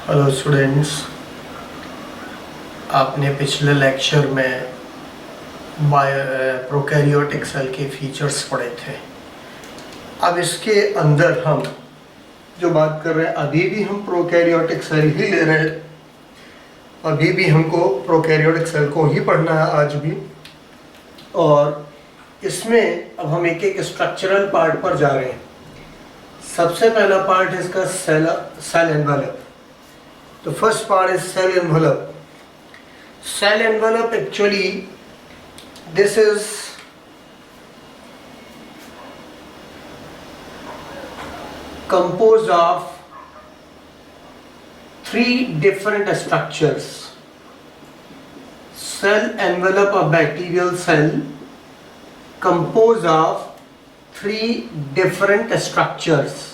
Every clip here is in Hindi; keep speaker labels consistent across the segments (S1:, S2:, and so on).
S1: हेलो स्टूडेंट्स, आपने पिछले लेक्चर में प्रोकैरियोटिक सेल के फीचर्स पढ़े थे। अब इसके अंदर हम जो बात कर रहे हैं, अभी भी हम प्रोकैरियोटिक सेल ही ले रहे हैं। अभी भी हमको प्रोकैरियोटिक सेल को ही पढ़ना है आज भी। और इसमें अब हम एक एक स्ट्रक्चरल पार्ट पर जा रहे हैं। सबसे पहला पार्ट है इसका cell envelope. The first part is cell envelope. Cell envelope, actually this is composed of three different structures. Cell envelope of bacterial cell composed of three different structures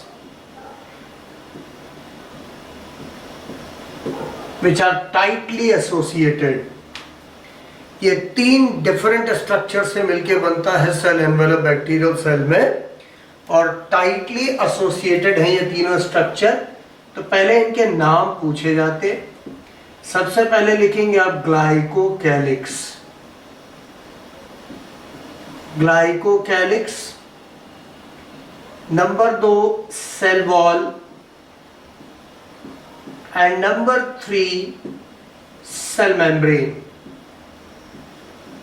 S1: which are tightly associated. ये तीन डिफरेंट स्ट्रक्चर से मिलके बनता है सेल एनवेलप बैक्टीरियल सेल में, और टाइटली एसोसिएटेड है ये तीनों स्ट्रक्चर। तो पहले इनके नाम पूछे जाते। सबसे पहले लिखेंगे आप glycocalyx. Glycocalyx. Number 2 cell wall, and number 3 cell membrane.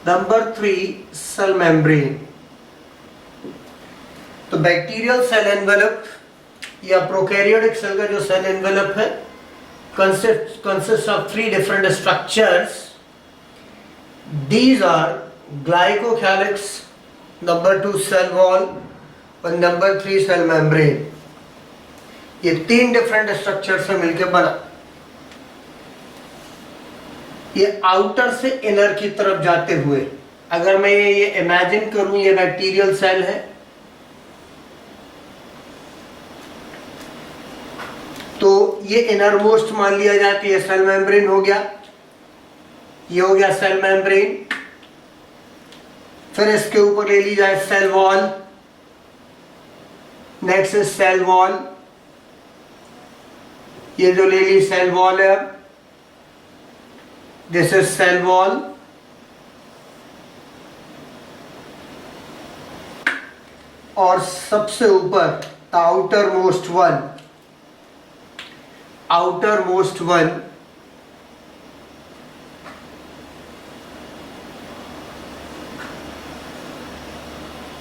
S1: Number 3 cell membrane. तो बैक्टीरियल सेल एनवेलप या प्रोकैरियोटिक सेल का जो सेल एनवेलप है consists of three different structures. These are glycocalyx, number 2 cell wall और number 3 cell membrane. ये तीन डिफरेंट स्ट्रक्चर से मिलकर बना। ये आउटर से इनर की तरफ जाते हुए, अगर मैं ये इमेजिन करूं ये बैक्टीरियल सेल है, तो ये इनर मोस्ट मान लिया जाए तो ये सेल मेम्ब्रेन हो गया। ये हो गया सेल मेम्ब्रेन। फिर इसके ऊपर ले ली जाए cell wall. Next is cell wall. ये जो ले ली सेल वॉल है, अब दिस इज सेल वॉल। और सबसे ऊपर आउटर मोस्ट वन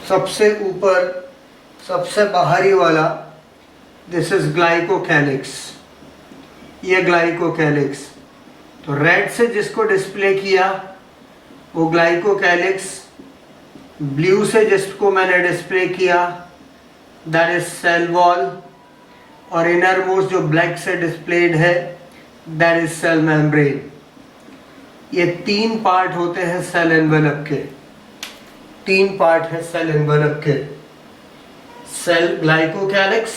S1: सबसे ऊपर सबसे बाहरी वाला, दिस इज ग्लाइकोकैलिक्स। ये ग्लाइकोकैलिक्स। तो रेड से जिसको डिस्प्ले किया वो ग्लाइकोकैलिक्स, ब्लू से जिसको मैंने डिस्प्ले किया दैट इज सेल वॉल, और इनर मोस्ट जो ब्लैक से डिस्प्लेड है दैट इज सेल मेम्ब्रेन। ये तीन पार्ट होते हैं सेल एनवेलप के। तीन पार्ट है सेल एनवेलप के, cell glycocalyx,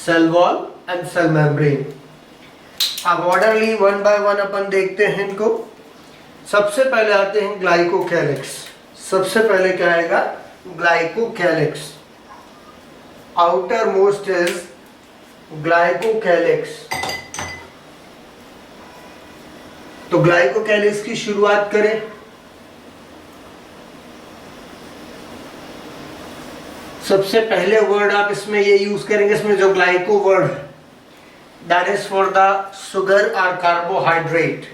S1: cell wall and cell membrane. अब ऑर्डरली वन बाय वन अपन देखते हैं इनको। सबसे पहले आते हैं ग्लाइकोकैलिक्स। सबसे पहले क्या आएगा? Glycocalyx. Outer most is glycocalyx. तो ग्लाइकोकैलिक्स की शुरुआत करें। सबसे पहले वर्ड आप इसमें ये यूज करेंगे, इसमें जो ग्लाइको वर्ड है that is for the sugar or carbohydrate.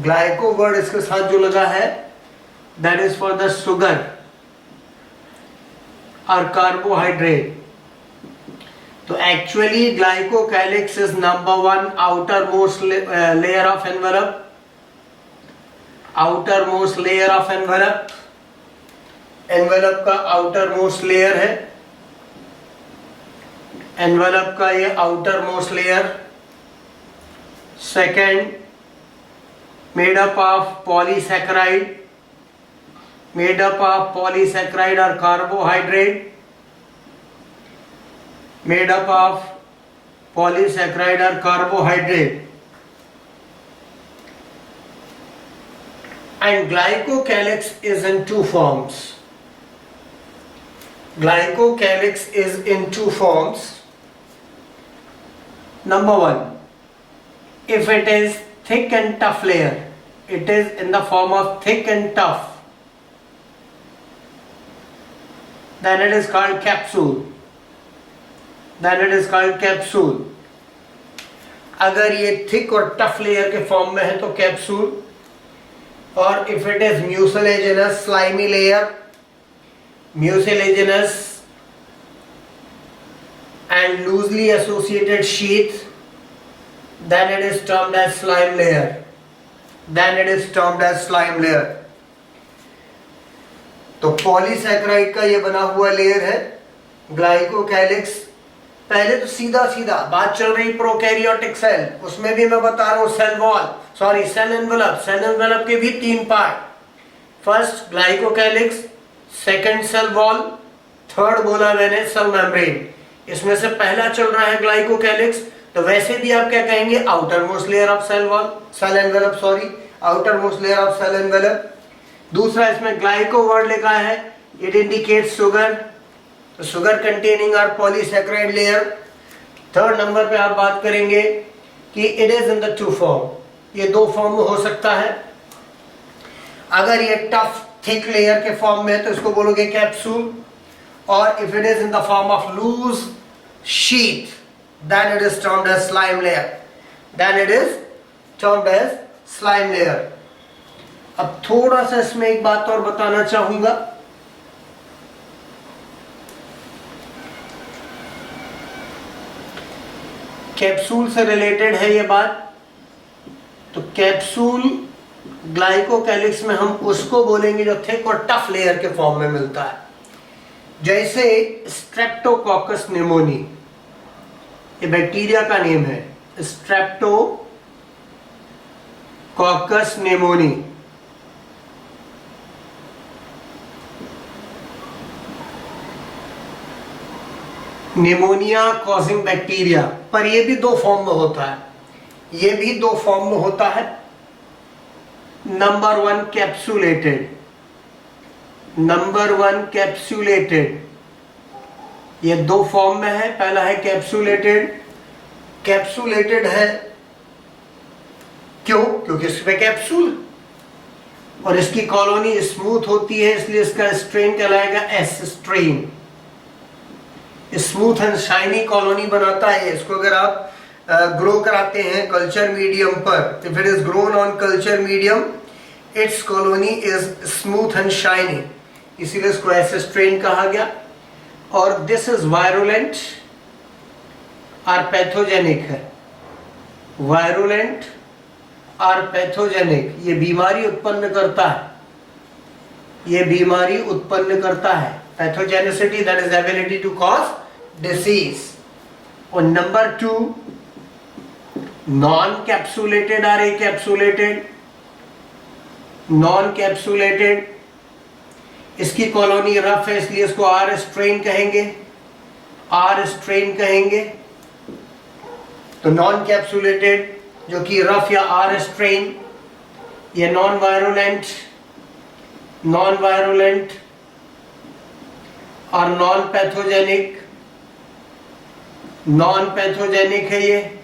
S1: Glyco word इसके साथ जो लगा है that is for the sugar or carbohydrate. तो actually glycocalyx is number 1 outermost layer of envelope. outermost layer of envelope. envelope का outermost layer है। एनवेलप का ये outer most layer. Second, made up of polysaccharide, और carbohydrate, made up of polysaccharide और carbohydrate. And glycocalyx is in two forms. Glycocalyx is in two forms. Number 1, if it is thick and tough layer, it is in the form of thick and tough, then it is called capsule. Then it is called capsule. अगर ये थिक और टफ लेयर के फॉर्म में है तो कैप्सूल, और if it is mucilaginous slimy layer, mucilaginous and loosely associated sheath, then it is termed as slime layer. Then it is termed as slime layer. तो पॉलीसैकेराइड का ये बना हुआ लेयर है ग्लाइकोकैलिक्स। पहले तो सीधा सीधा बात चल रही प्रोकैरियोटिक सेल, उसमें भी मैं बता रहा हूँ cell wall, sorry cell envelope. Cell envelope के भी 3 part, first glycocalyx, second cell wall, third बोला मैंने सेल मेम्ब्रेन। इसमें से पहला चल रहा है ग्लाइकोकैलिक्स, तो वैसे भी आप क्या कहेंगे, outer most layer of cell wall, cell envelope, sorry outer most layer of cell envelope. दूसरा इसमें ग्लाइको वर्ड लिखा है, it indicates sugar, sugar containing और पॉलीसैकेराइड लेयर। थर्ड नंबर पे आप बात करेंगे कि it is in the 2 form, ये 2 फॉर्म में हो सकता है। अगर ये टफ थिक लेयर के फॉर्म में है तो इसको बोलोगे कैप्सूल, और if it is in the form of loose sheet then it is termed as slime layer. Then it is termed as slime layer. अब थोड़ा सा इसमें एक बात और बताना चाहूंगा। कैप्सूल से रिलेटेड है ये बात। तो कैप्सूल ग्लाइकोकैलिक्स में हम उसको बोलेंगे जो थिक और टफ लेयर के फॉर्म में मिलता है, जैसे स्ट्रेप्टोकोकस निमोनी, ये बैक्टीरिया का नेम है, Streptococcus pneumoniae. Pneumonia causing bacteria, पर ये भी 2 फॉर्म में होता है, ये भी 2 फॉर्म में होता है। नंबर 1 कैप्सुलेटेड, नंबर 1 कैप्सुलेटेड, ये 2 फॉर्म में है। पहला है कैप्सुलेटेड, कैप्सुलेटेड है क्यों? क्योंकि इसमें कैप्सूल और इसकी कॉलोनी स्मूथ होती है, इसलिए इसका स्ट्रेन कहलाएगा S strain. Smooth and shiny colony बनाता है। इसको अगर आप ग्रो कराते हैं कल्चर मीडियम पर, if it is grown on culture medium, it's colony is smooth and shiny, इसीलिए इसको एस स्ट्रेन कहा गया। और दिस इज वायरुलेंट और पैथोजेनिक है, वायरुलेंट और पैथोजेनिक, ये बीमारी उत्पन्न करता है, ये बीमारी उत्पन्न करता है। Pathogenicity, that is ability to cause disease. और नंबर 2 नॉन कैप्सुलेटेड और एकैप्सुलेटेड। नॉन कैप्सुलेटेड, इसकी कॉलोनी रफ है, इसलिए इसको आर स्ट्रेन कहेंगे, आर स्ट्रेन कहेंगे। तो नॉन कैप्सुलेटेड जो कि रफ या आर स्ट्रेन, ये नॉन वायरुलेंट, नॉन वायरुलेंट और नॉन पैथोजेनिक, नॉन पैथोजेनिक है ये,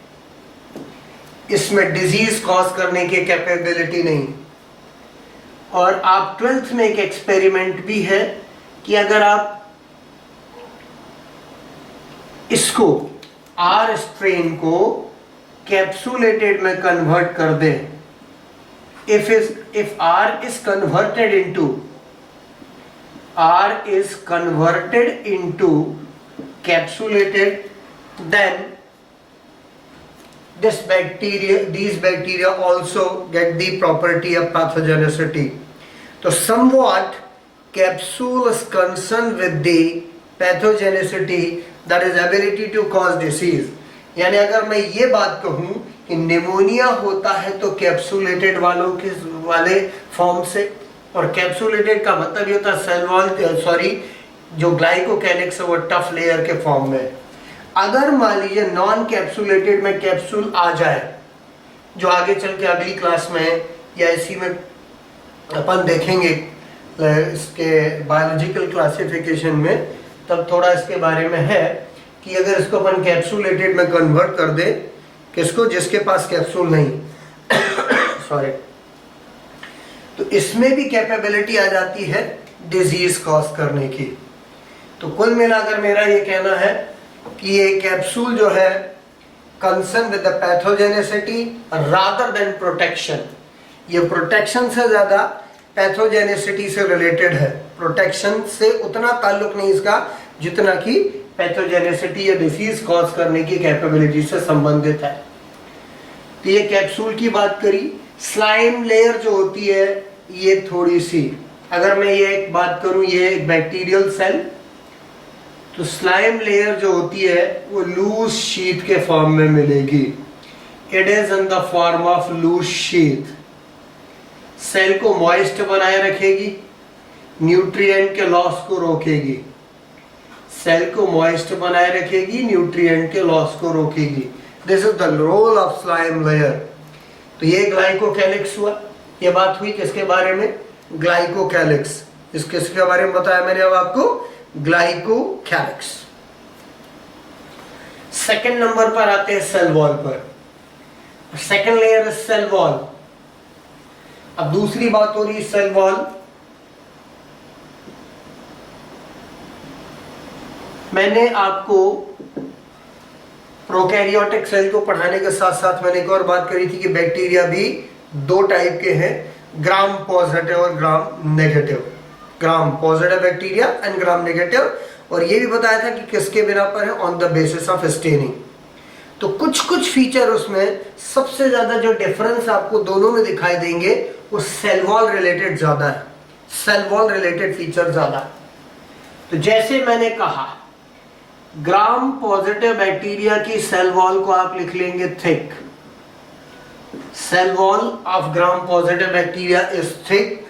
S1: इसमें डिजीज कॉज करने की कैपेबिलिटी नहीं। और आप 12th में एक एक्सपेरिमेंट भी है कि अगर आप इसको आर स्ट्रेन को कैप्सुलेटेड में कन्वर्ट कर दें, if R is converted into capsulated, then these bacteria also get the property of pathogenicity. So somewhat capsule is concerned with the pathogenicity, that is ability to cause disease. यानी अगर मैं ये बात कहूँ कि निमोनिया होता है तो कैप्सुलेटेड वाले फॉर्म से, और कैप्सुलेटेड का मतलब ये होता है सेल वॉल, सॉरी जो ग्लाइकोकैलिक्स है वो टफ लेयर के फॉर्म में। अगर मान लीजिए नॉन कैप्सुलेटेड में कैप्सूल आ जाए, जो आगे चल के अगली क्लास में या इसी में अपन देखेंगे इसके बायोलॉजिकल क्लासिफिकेशन में, तब थोड़ा इसके बारे में है कि अगर इसको अपन कैप्सुलेटेड में कन्वर्ट कर दे किसको? जिसके पास कैप्सूल नहीं सॉरी। तो इसमें भी कैपेबिलिटी आ जाती है डिजीज कॉज करने की। तो कुल मिलाकर मेरा ये कहना है कि ये कैप्सूल जो है concern with the pathogenicity rather than protection, ये प्रोटेक्शन से ज्यादा पैथोजेनेसिटी से रिलेटेड है। प्रोटेक्शन से उतना ताल्लुक नहीं इसका जितना कि पैथोजेनेसिटी या डिसीज कॉज करने की कैपेबिलिटी से संबंधित है। तो ये कैप्सूल की बात करी। स्लाइम लेयर जो होती है ये थोड़ी सी, अगर मैं ये एक बात करूं, ये एक बैक्टीरियल सेल, तो स्लाइम लेयर जो होती है वो लूज शीट के फॉर्म में मिलेगी। It is in the form of loose sheet. Cell को मॉइस्ट बनाए रखेगी, न्यूट्रिएंट के लॉस को रोकेगी। सेल को मॉइस्ट बनाए रखेगी, न्यूट्रिएंट के लॉस को रोकेगी। This is the role of slime layer. तो ये ग्लाइकोकैलिक्स हुआ। ये बात हुई किसके बारे में? ग्लाइकोकैलिक्स। किसके बारे में बताया मैंने अब आपको? ग्लाइकोकैलिक्स। सेकंड नंबर पर आते हैं सेल वॉल पर। Second layer is cell wall. अब दूसरी बात हो रही है सेल वॉल। मैंने आपको प्रोकैरियोटिक सेल को पढ़ाने के साथ साथ मैंने एक और बात करी थी कि बैक्टीरिया भी दो टाइप के हैं, ग्राम पॉजिटिव और gram negative. Gram positive bacteria and gram negative. और ये भी बताया था कि किसके बिना पर है? On the basis of staining. तो कुछ फीचर उसमें सबसे ज्यादा जो डिफरेंस आपको दोनों में दिखाई देंगे वो सेल वॉल रिलेटेड ज्यादा है। सेल वॉल रिलेटेड फीचर ज्यादा। तो जैसे मैंने कहा, ग्राम पॉजिटिव बैक्टीरिया की सेल वॉल को आप लिख लेंगे thick. Cell wall of gram positive bacteria is thick,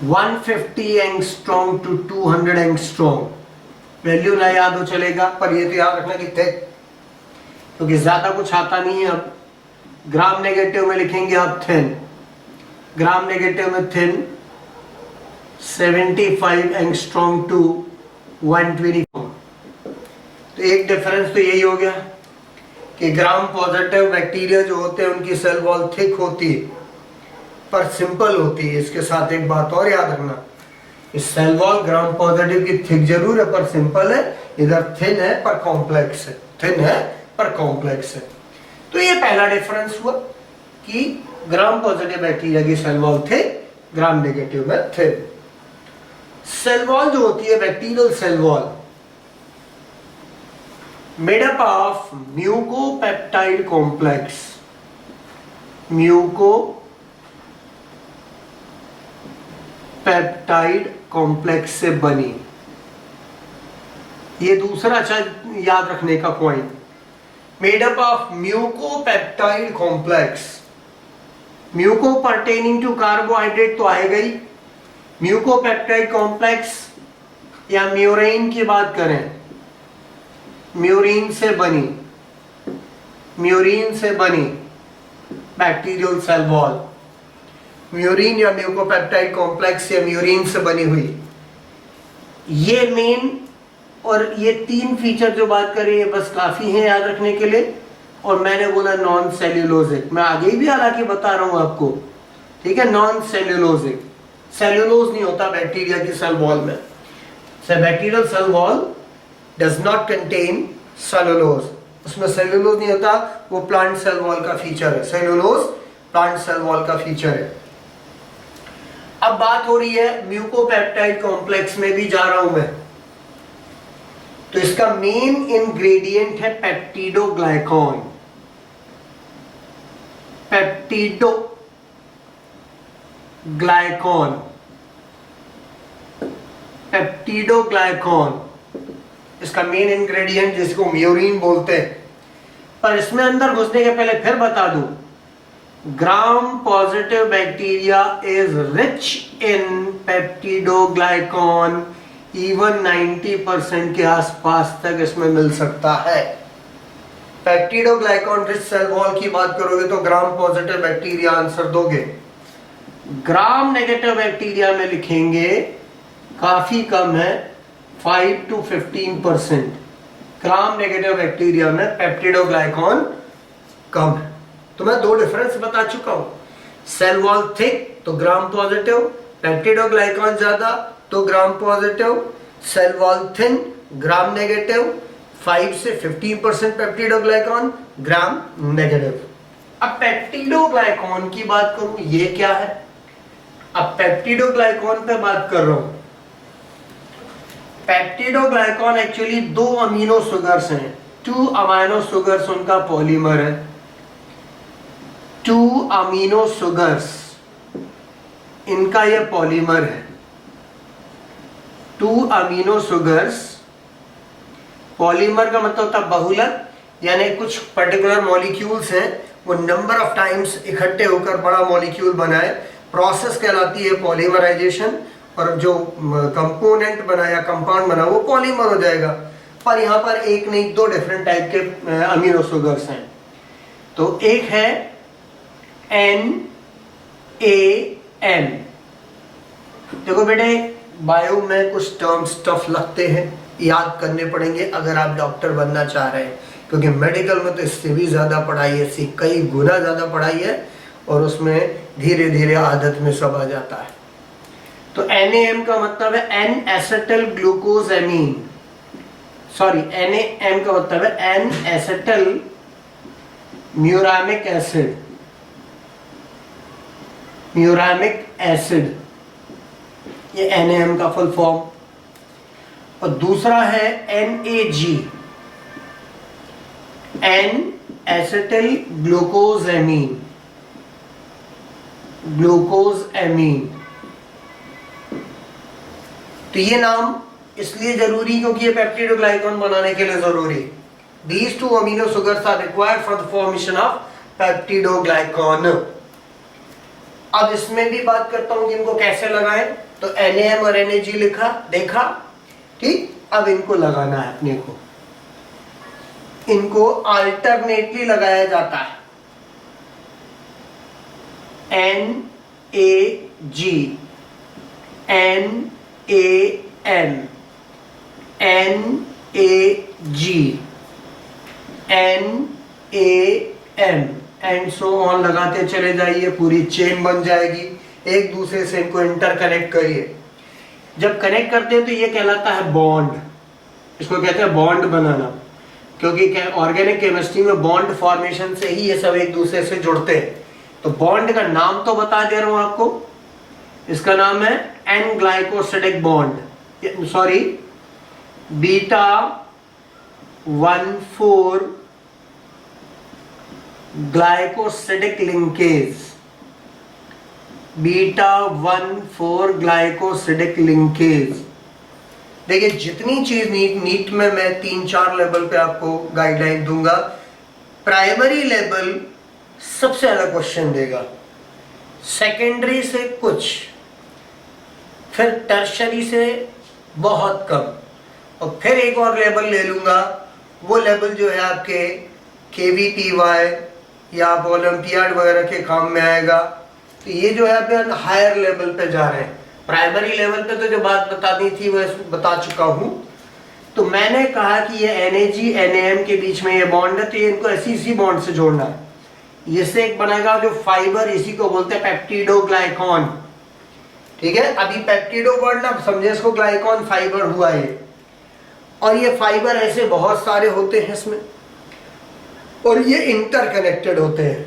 S1: 150 angstrom to 200 angstrom. Value ना याद हो चलेगा, पर ये तो याद रखना कि थिक, क्योंकि ज्यादा कुछ आता नहीं है। अब ग्राम नेगेटिव में लिखेंगे आप थिन। ग्राम नेगेटिव में थिन 75 एंगस्ट्रॉम टू 120। तो एक डिफरेंस तो यही हो गया कि ग्राम पॉजिटिव बैक्टीरिया जो होते हैं उनकी सेल वॉल थिक होती है पर सिंपल होती है। इसके साथ एक बात और याद रखना, इस सेल वॉल ग्राम पॉजिटिव की थिक जरूर है पर सिंपल है, इधर थिन है पर कॉम्प्लेक्स है। थिन है पर कॉम्प्लेक्स है। तो ये पहला डिफरेंस हुआ कि ग्राम पॉजिटिव बैक्टीरिया की cell wall thick, gram negative में थिन। सेल वॉल जो होती है bacterial cell wall made up of mucopeptide complex. Mucopeptide complex से बनी। ये दूसरा याद रखने का point, made up of mucopeptide complex. Muco pertaining to carbohydrate तो आएगा ही। म्यूकोपेप्टाइड कॉम्प्लेक्स या म्यूरेन की बात करें, म्यूरिन से बनी बैक्टीरियल सेल वॉल। म्यूरिन या म्यूकोपेप्टाइड कॉम्प्लेक्स या म्यूरिन से बनी हुई। ये मेन और ये तीन फीचर जो बात करें ये बस काफी है याद रखने के लिए। और मैंने बोला नॉन सेल्यूलोजिक, मैं आगे भी हालांकि बता रहा हूं आपको, ठीक है। नॉन सेल्यूलोजिक, सेल्यूलोज नहीं होता बैक्टीरिया की सेल वॉल में। Bacterial cell wall does not contain cellulose, उसमें सेल्यूलोज नहीं होता, वो प्लांट सेल वॉल का फीचर है। सेल्यूलोज प्लांट सेल वॉल का फीचर है। अब बात हो रही है म्यूकोपेप्टाइड कॉम्प्लेक्स में भी जा रहा हूं मैं। तो इसका मेन इंग्रेडिएंट है पेप्टिडोग्लाइकॉन। पेप्टिडोग्लाइकॉन इसका मेन इंग्रेडिएंट, जिसको म्यूरिन बोलते हैं। पर इसमें अंदर घुसने के पहले फिर बता दूं, gram positive bacteria is rich in peptidoglycan. Even 90% के आसपास तक इसमें मिल सकता है। पेप्टिडोग्लाइकॉन रिच सेल वॉल की बात करोगे तो ग्राम पॉजिटिव बैक्टीरिया आंसर दोगे। ग्राम नेगेटिव बैक्टीरिया में लिखेंगे काफी कम है, 5 to 15%। ग्राम नेगेटिव बैक्टीरिया में पेप्टिडोग्लाइकॉन कम है। तो मैं दो डिफरेंस बता चुका हूं, सेल वॉल थिक तो ग्राम पॉजिटिव, पेप्टिडोग्लाइकॉन ज्यादा तो gram positive, cell wall thin gram negative, 5 से 15% पेप्टिडोग्लाइकॉन ग्राम नेगेटिव। अब पेप्टिडोग्लाइकॉन की बात करूं, ये क्या है? अब पेप्टिडोग्लाइकॉन पे बात कर रहा हूं। पेप्टिडोग्लाइकॉन एक्चुअली 2 अमीनो सुगर्स हैं, 2 अमीनो सुगर्स उनका पॉलीमर है। 2 अमीनो सुगर्स इनका ये पॉलीमर है। 2 अमीनो सुगर्स, पॉलीमर का मतलब होता है बहुलक, यानी कुछ पर्टिकुलर मॉलिक्यूल्स हैं वो नंबर ऑफ टाइम्स इकट्ठे होकर बड़ा मॉलिक्यूल बनाए, प्रोसेस कहलाती है पॉलीमराइजेशन, और जो कंपोनेंट बना या कंपाउंड बना वो पॉलीमर हो जाएगा। पर यहाँ पर एक नहीं 2 डिफरेंट टाइप के अमीनो सुगर्स हैं। तो एक है NaN। देखो बेटे, बायो में कुछ टर्म स्टफ लगते हैं, याद करने पड़ेंगे अगर आप डॉक्टर बनना चाह रहे हैं, क्योंकि मेडिकल में तो इससे भी ज्यादा पढ़ाई है, इससे कई गुना ज्यादा पढ़ाई है, और उसमें धीरे धीरे आदत में सब आ जाता है। तो NaM का मतलब है N acetyl glucosamine, sorry NaM का मतलब है N acetyl muramic acid, muramic acid, ये NaM का फुल फॉर्म। और दूसरा है NaG, N acetyl glucosamine, glucosamine. तो ये नाम इसलिए जरूरी क्योंकि ये पेप्टिडोग्लाइकॉन बनाने के लिए जरूरी। These 2 amino sugars are required for the formation of पेप्टिडोग्लाइकॉन। अब इसमें भी बात करता हूं कि इनको कैसे लगाएं। तो NaM और NaG लिखा, देखा, ठीक। अब इनको लगाना है अपने को, इनको अल्टरनेटली लगाया जाता है। NaG, NaM, NaG, NaM and so on लगाते चले जाइए, पूरी चेन बन जाएगी। एक दूसरे से इनको इंटरकनेक्ट करिए। जब कनेक्ट करते हैं तो ये कहलाता है बॉन्ड, इसको कहते हैं बॉन्ड बनाना, क्योंकि ऑर्गेनिक केमिस्ट्री में बॉन्ड फॉर्मेशन से ही ये सब एक दूसरे से जुड़ते हैं। तो बॉन्ड का नाम तो बता दे रहा हूं आपको, इसका नाम है N glycosidic bond, sorry beta 1,4 glycosidic linkage, beta 1,4 glycosidic linkage. देखिए जितनी चीज नीट में मैं 3-4 लेवल पे आपको गाइडलाइन दूंगा। प्राइमरी लेवल सबसे ज्यादा क्वेश्चन देगा, सेकेंडरी से कुछ, फिर टर्शरी से बहुत कम, और फिर एक और लेवल ले लूंगा, वो लेवल जो है आपके KVTY या आप ओलंपियाड वगैरह के काम में आएगा। तो ये जो है आप हायर लेवल पे जा रहे हैं। प्राइमरी लेवल पे तो जो बात बतानी थी वह बता चुका हूं। तो मैंने कहा कि ये NaG NaM के बीच में ये बॉन्ड है, तो ये इनको ऐसी बॉन्ड से जोड़ना है। इससे एक बनेगा जो फाइबर, इसी को बोलते हैं पेप्टिडोग्लाइकॉन, ठीक है। अभी पेप्टिडो वर्ड ना समझे, इसको ग्लाइकॉन फाइबर हुआ ये, और ये फाइबर ऐसे बहुत सारे होते हैं इसमें, और ये इंटरकनेक्टेड होते हैं।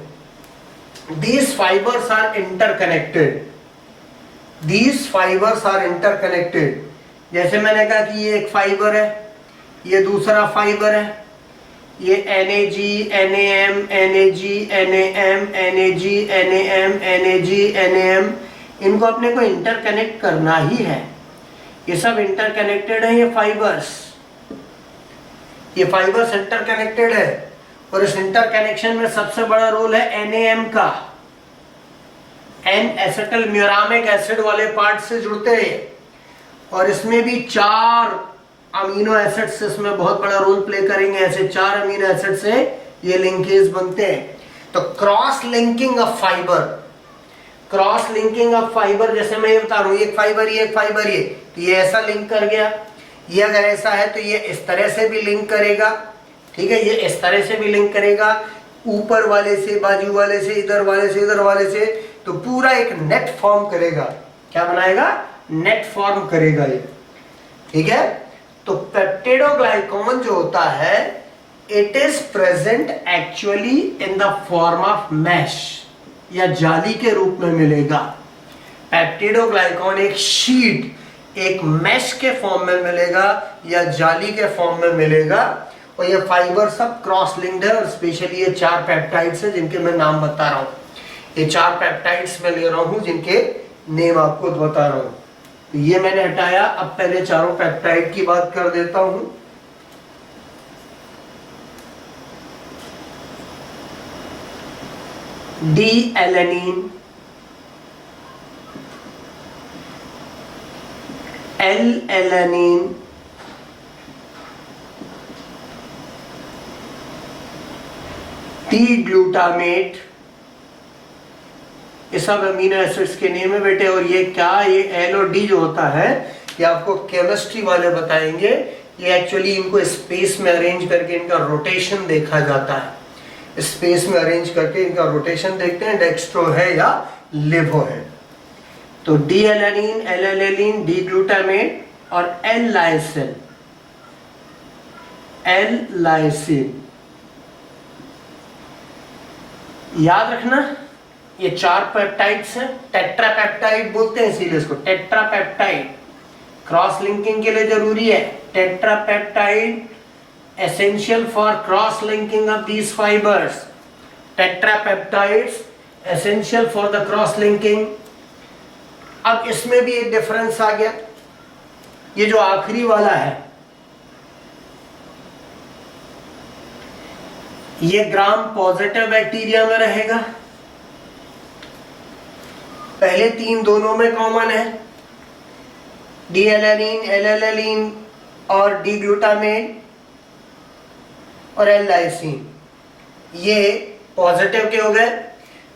S1: These fibers are interconnected. These fibers are interconnected. जैसे मैंने कहा कि ये एक फाइबर है, ये दूसरा फाइबर है, ये NaG NaM NaG NaM NaG NaM NaG NaM, इनको अपने को इंटरकनेक्ट करना ही है। ये सब इंटरकनेक्टेड है, ये फाइबर्स इंटरकनेक्टेड है, और इस इंटरकनेक्शन में सबसे बड़ा रोल है NaM का। N एसिटल म्यूरामिक एसिड वाले पार्ट से जुड़ते हैं, और इसमें भी 4 अमीनो एसिड्स इसमें बहुत बड़ा रोल प्ले करेंगे। ऐसे 4 अमीनो एसिड से ये लिंकेज बनते हैं। तो क्रॉस लिंकिंग ऑफ फाइबर, जैसे मैं ये बता रहा हूं, एक फाइबर ये, तो ये ऐसा लिंक कर गया, ये अगर ऐसा है तो ये इस तरह से भी लिंक करेगा, ठीक है, ये इस तरह से भी लिंक करेगा, ऊपर वाले से, बाजू वाले से, इधर वाले से, इधर वाले से, तो पूरा एक नेट फॉर्म करेगा। क्या बनाएगा? नेट फॉर्म करेगा ये, ठीक है। तो पेप्टिडोग्लाइकॉन जो होता है, it is present actually in the form of mesh, या जाली के रूप में मिलेगा। पेप्टिडोग्लाइकॉन एक शीट, एक मैश के फॉर्म में मिलेगा या जाली के फॉर्म में मिलेगा, और ये फाइबर सब क्रॉस लिंक्ड है, और स्पेशली ये 4 पेप्टाइड्स हैं जिनके मैं नाम बता रहा हूं। ये 4 पेप्टाइड्स मैं ले रहा हूं जिनके नेम आपको बता रहा हूं। तो ये मैंने हटाया, अब पहले चारों पेप्टाइड की बात कर देता हूं। D alanine, L alanine, T glutamate, ये सब अमीनो एसिड्स के नेम है बेटे। और ये क्या, ये एल और डी जो होता है, ये आपको केमिस्ट्री वाले बताएंगे। ये एक्चुअली इनको स्पेस में अरेंज करके इनका रोटेशन देखा जाता है। स्पेस में अरेंज करके इनका रोटेशन देखते हैं, डेक्स्ट्रो है या लिवो है। तो D alanine, L alanine, D glutamate और एल लाइसिन, एल लाइसिन। याद रखना ये 4 पेप्टाइड्स हैं, टेट्रापेप्टाइड बोलते हैं इसीलिए इसको टेट्रापेप्टाइड। क्रॉस लिंकिंग के लिए जरूरी है tetrapeptide, essential for cross linking of these fibres. Tetrapeptides essential for the cross linking. अब इसमें भी एक डिफरेंस आ गया, ये जो आखिरी वाला है, ये ग्राम पॉजिटिव बैक्टीरिया में रहेगा। पहले 3 दोनों में कॉमन है, डी एलेनिन, एल एलेनिन और डी ग्लूटामेट और एल लाइसिन, ये पॉजिटिव के हो गए।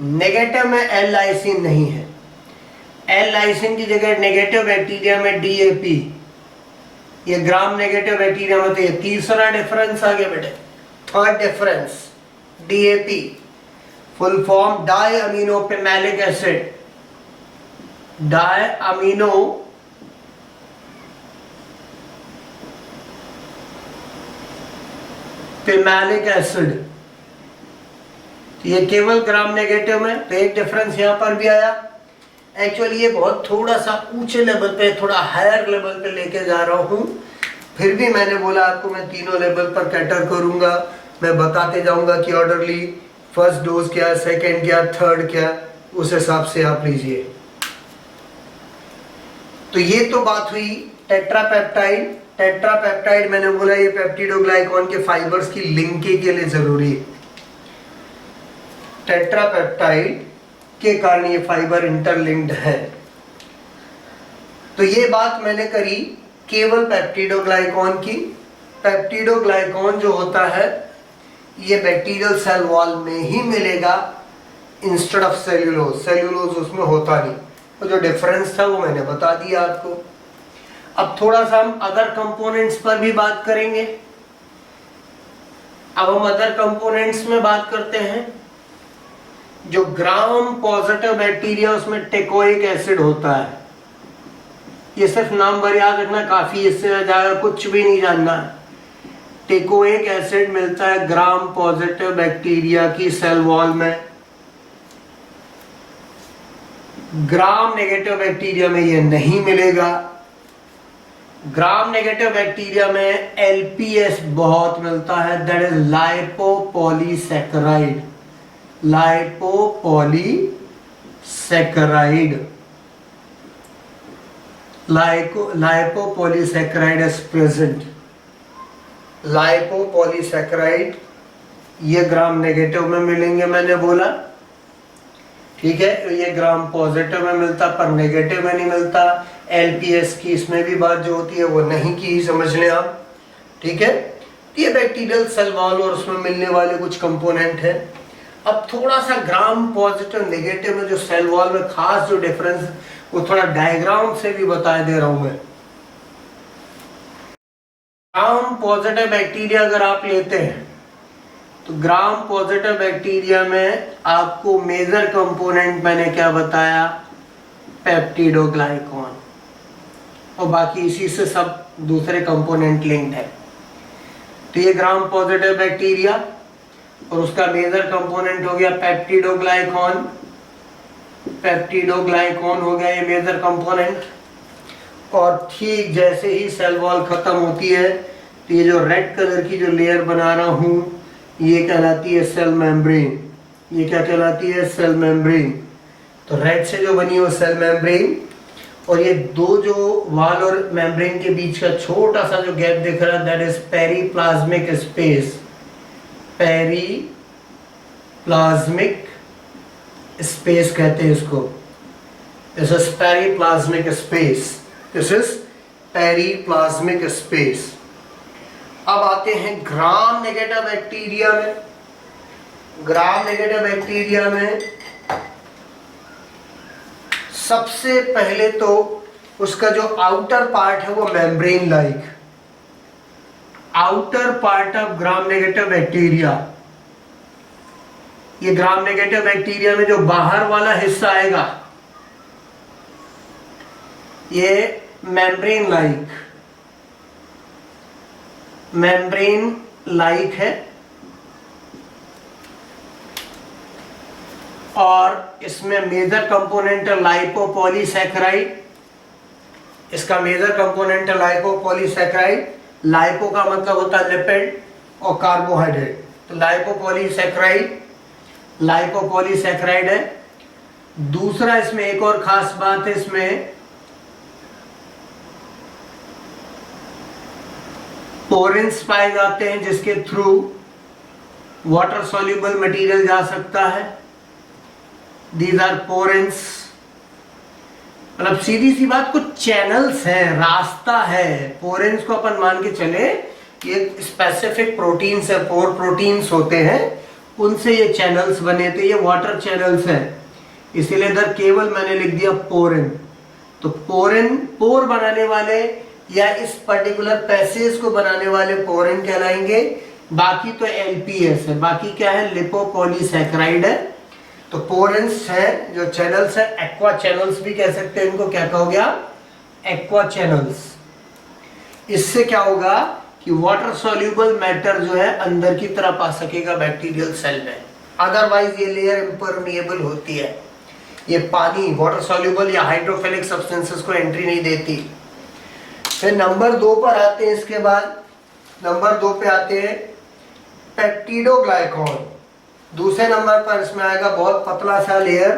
S1: नेगेटिव में एल लाइसिन नहीं है। एल लाइसिन की जगह नेगेटिव बैक्टीरिया में डीएपी, ये ग्राम नेगेटिव बैक्टीरिया में। तो ये तीसरा डिफरेंस आ गया बेटे, third difference. DAP full form di amino pimelic acid, di amino pimelic acid. ये केवल ग्राम नेगेटिव में, तो एक डिफरेंस यहां पर भी आया। एक्चुअली ये बहुत थोड़ा सा ऊंचे लेवल पे, थोड़ा हायर लेवल पे लेके जा रहा हूं, फिर भी मैंने बोला आपको मैं तीनों लेवल पर कैटर करूंगा। मैं बताते जाऊंगा कि ऑर्डरली फर्स्ट डोज क्या, सेकंड क्या, थर्ड क्या, उस हिसाब से आप लीजिए। तो ये तो बात हुई टेट्रापेप्टाइड। टेट्रापेप्टाइड मैंने बोला ये पेप्टिडोग्लाइकॉन के फाइबर्स की लिंकिंग के लिए जरूरी है। टेट्रापेप्टाइड के कारण ये फाइबर इंटरलिंक्ड है। तो ये बात मैंने करी केवल पेप्टिडोग्लाइकॉन की। पेप्टिडोग्लाइकॉन जो होता है ये बैक्टीरियल सेल वॉल में ही मिलेगा इंस्टेड ऑफ सेल्यूलोज। सेल्यूलोज उसमें होता नहीं। तो जो डिफरेंस था वो मैंने बता दिया आपको। अब थोड़ा सा हम अदर कंपोनेंट्स पर भी बात करेंगे। अब हम अदर कंपोनेंट्स में बात करते हैं। जो ग्राम पॉजिटिव बैक्टीरिया उसमें टेकोइक एसिड होता है। ये सिर्फ नाम भर याद रखना काफी, इससे ज्यादा कुछ भी नहीं जानना है। टेकोइक एसिड मिलता है ग्राम पॉजिटिव बैक्टीरिया की सेल वॉल में। ग्राम नेगेटिव बैक्टीरिया में ये नहीं मिलेगा। ग्राम नेगेटिव बैक्टीरिया में एलपीएस बहुत मिलता है, that is lipopolysaccharide. Lipopolysaccharide, lipopolysaccharide is present. Lipopolysaccharide ये ग्राम नेगेटिव में मिलेंगे मैंने बोला, ठीक है। ये ग्राम पॉजिटिव में मिलता पर नेगेटिव में नहीं मिलता। एलपीएस की इसमें भी बात जो होती है वो नहीं की, समझ लें आप, ठीक है। ये बैक्टीरियल सेल वॉल और उसमें मिलने वाले कुछ कंपोनेंट है। अब थोड़ा सा ग्राम पॉजिटिव नेगेटिव में जो सेल वॉल में खास जो डिफरेंस वो थोड़ा डायग्राम से भी बता दे रहा हूं मैं। ग्राम पॉजिटिव बैक्टीरिया अगर आप लेते हैं तो ग्राम पॉजिटिव बैक्टीरिया में आपको मेजर कंपोनेंट मैंने क्या बताया, पेप्टिडोग्लाइकॉन, और बाकी इसी से सब दूसरे कंपोनेंट लिंक्ड है। तो ये ग्राम पॉजिटिव बैक्टीरिया और उसका मेजर कंपोनेंट हो गया पेप्टिडोग्लाइकॉन। पेप्टिडोग्लाइकॉन हो गया ये मेजर कंपोनेंट। और ठीक जैसे ही सेल वॉल खत्म होती है तो ये जो रेड कलर की जो लेयर बना रहा हूं ये कहलाती है सेल मेम्ब्रेन। ये क्या कहलाती है, सेल मेम्ब्रेन। तो रेड से जो बनी है वो सेल मेम्ब्रेन, और ये दो जो वॉल और मेम्ब्रेन के बीच का छोटा सा जो गैप दिख रहा है that is periplasmic space. Periplasmic space कहते हैं इसको। This is periplasmic space. This is periplasmic space. अब आते हैं ग्राम नेगेटिव बैक्टीरिया में। ग्राम नेगेटिव बैक्टीरिया में सबसे पहले तो उसका जो आउटर पार्ट है वो membrane like. Outer part of gram negative bacteria, ये ग्राम नेगेटिव बैक्टीरिया में जो बाहर वाला हिस्सा आएगा ये मेम्ब्रेन लाइक, मेम्ब्रेन लाइक है। और इसमें मेजर कंपोनेंट है लाइपोपॉलीसैकेराइड। इसका मेजर कंपोनेंट है लाइपोपॉलीसैकेराइड। लाइपो का मतलब होता है लिपिड और कार्बोहाइड्रेट, तो लाइपोपॉलीसैकेराइड है। दूसरा इसमें एक और खास बात है, इसमें पोरेंस पाए जाते हैं जिसके थ्रू वाटर सॉल्युबल मटेरियल जा सकता है। दीज आर पोरेंस, मतलब सीधी सी बात कुछ चैनल्स हैं, रास्ता है। पोरेंस को अपन मान के चले ये स्पेसिफिक प्रोटीन्स है, पोर प्रोटीन्स होते हैं, उनसे ये चैनल्स बने थे, ये वाटर चैनल्स हैं, इसीलिए इधर केवल मैंने लिख दिया पोरेन। तो पोरेन पोर बनाने वाले या इस पर्टिकुलर पैसेज को बनाने वाले पोरेन कहलाएंगे। बाकी तो एलपीएस है, बाकी क्या है, लिपोपॉलीसैकेराइड है। तो पोरेंस है जो चैनल्स है, एक्वा चैनल्स भी कह सकते हैं इनको। क्या कहा गया, एक्वा चैनल्स। इससे क्या होगा कि वाटर सॉल्युबल मैटर जो है अंदर की तरफ आ सकेगा बैक्टीरियल सेल में, अदरवाइज ये लेयर इम्परमिएबल होती है, ये पानी वाटर सॉल्युबल या हाइड्रोफिलिक सब्सटेंसेस को एंट्री नहीं देती। फिर नंबर 2 पर आते हैं। इसके बाद नंबर 2 पे आते हैं पेप्टिडोग्लाइकॉन। दूसरे नंबर पर इसमें आएगा बहुत पतला सा लेयर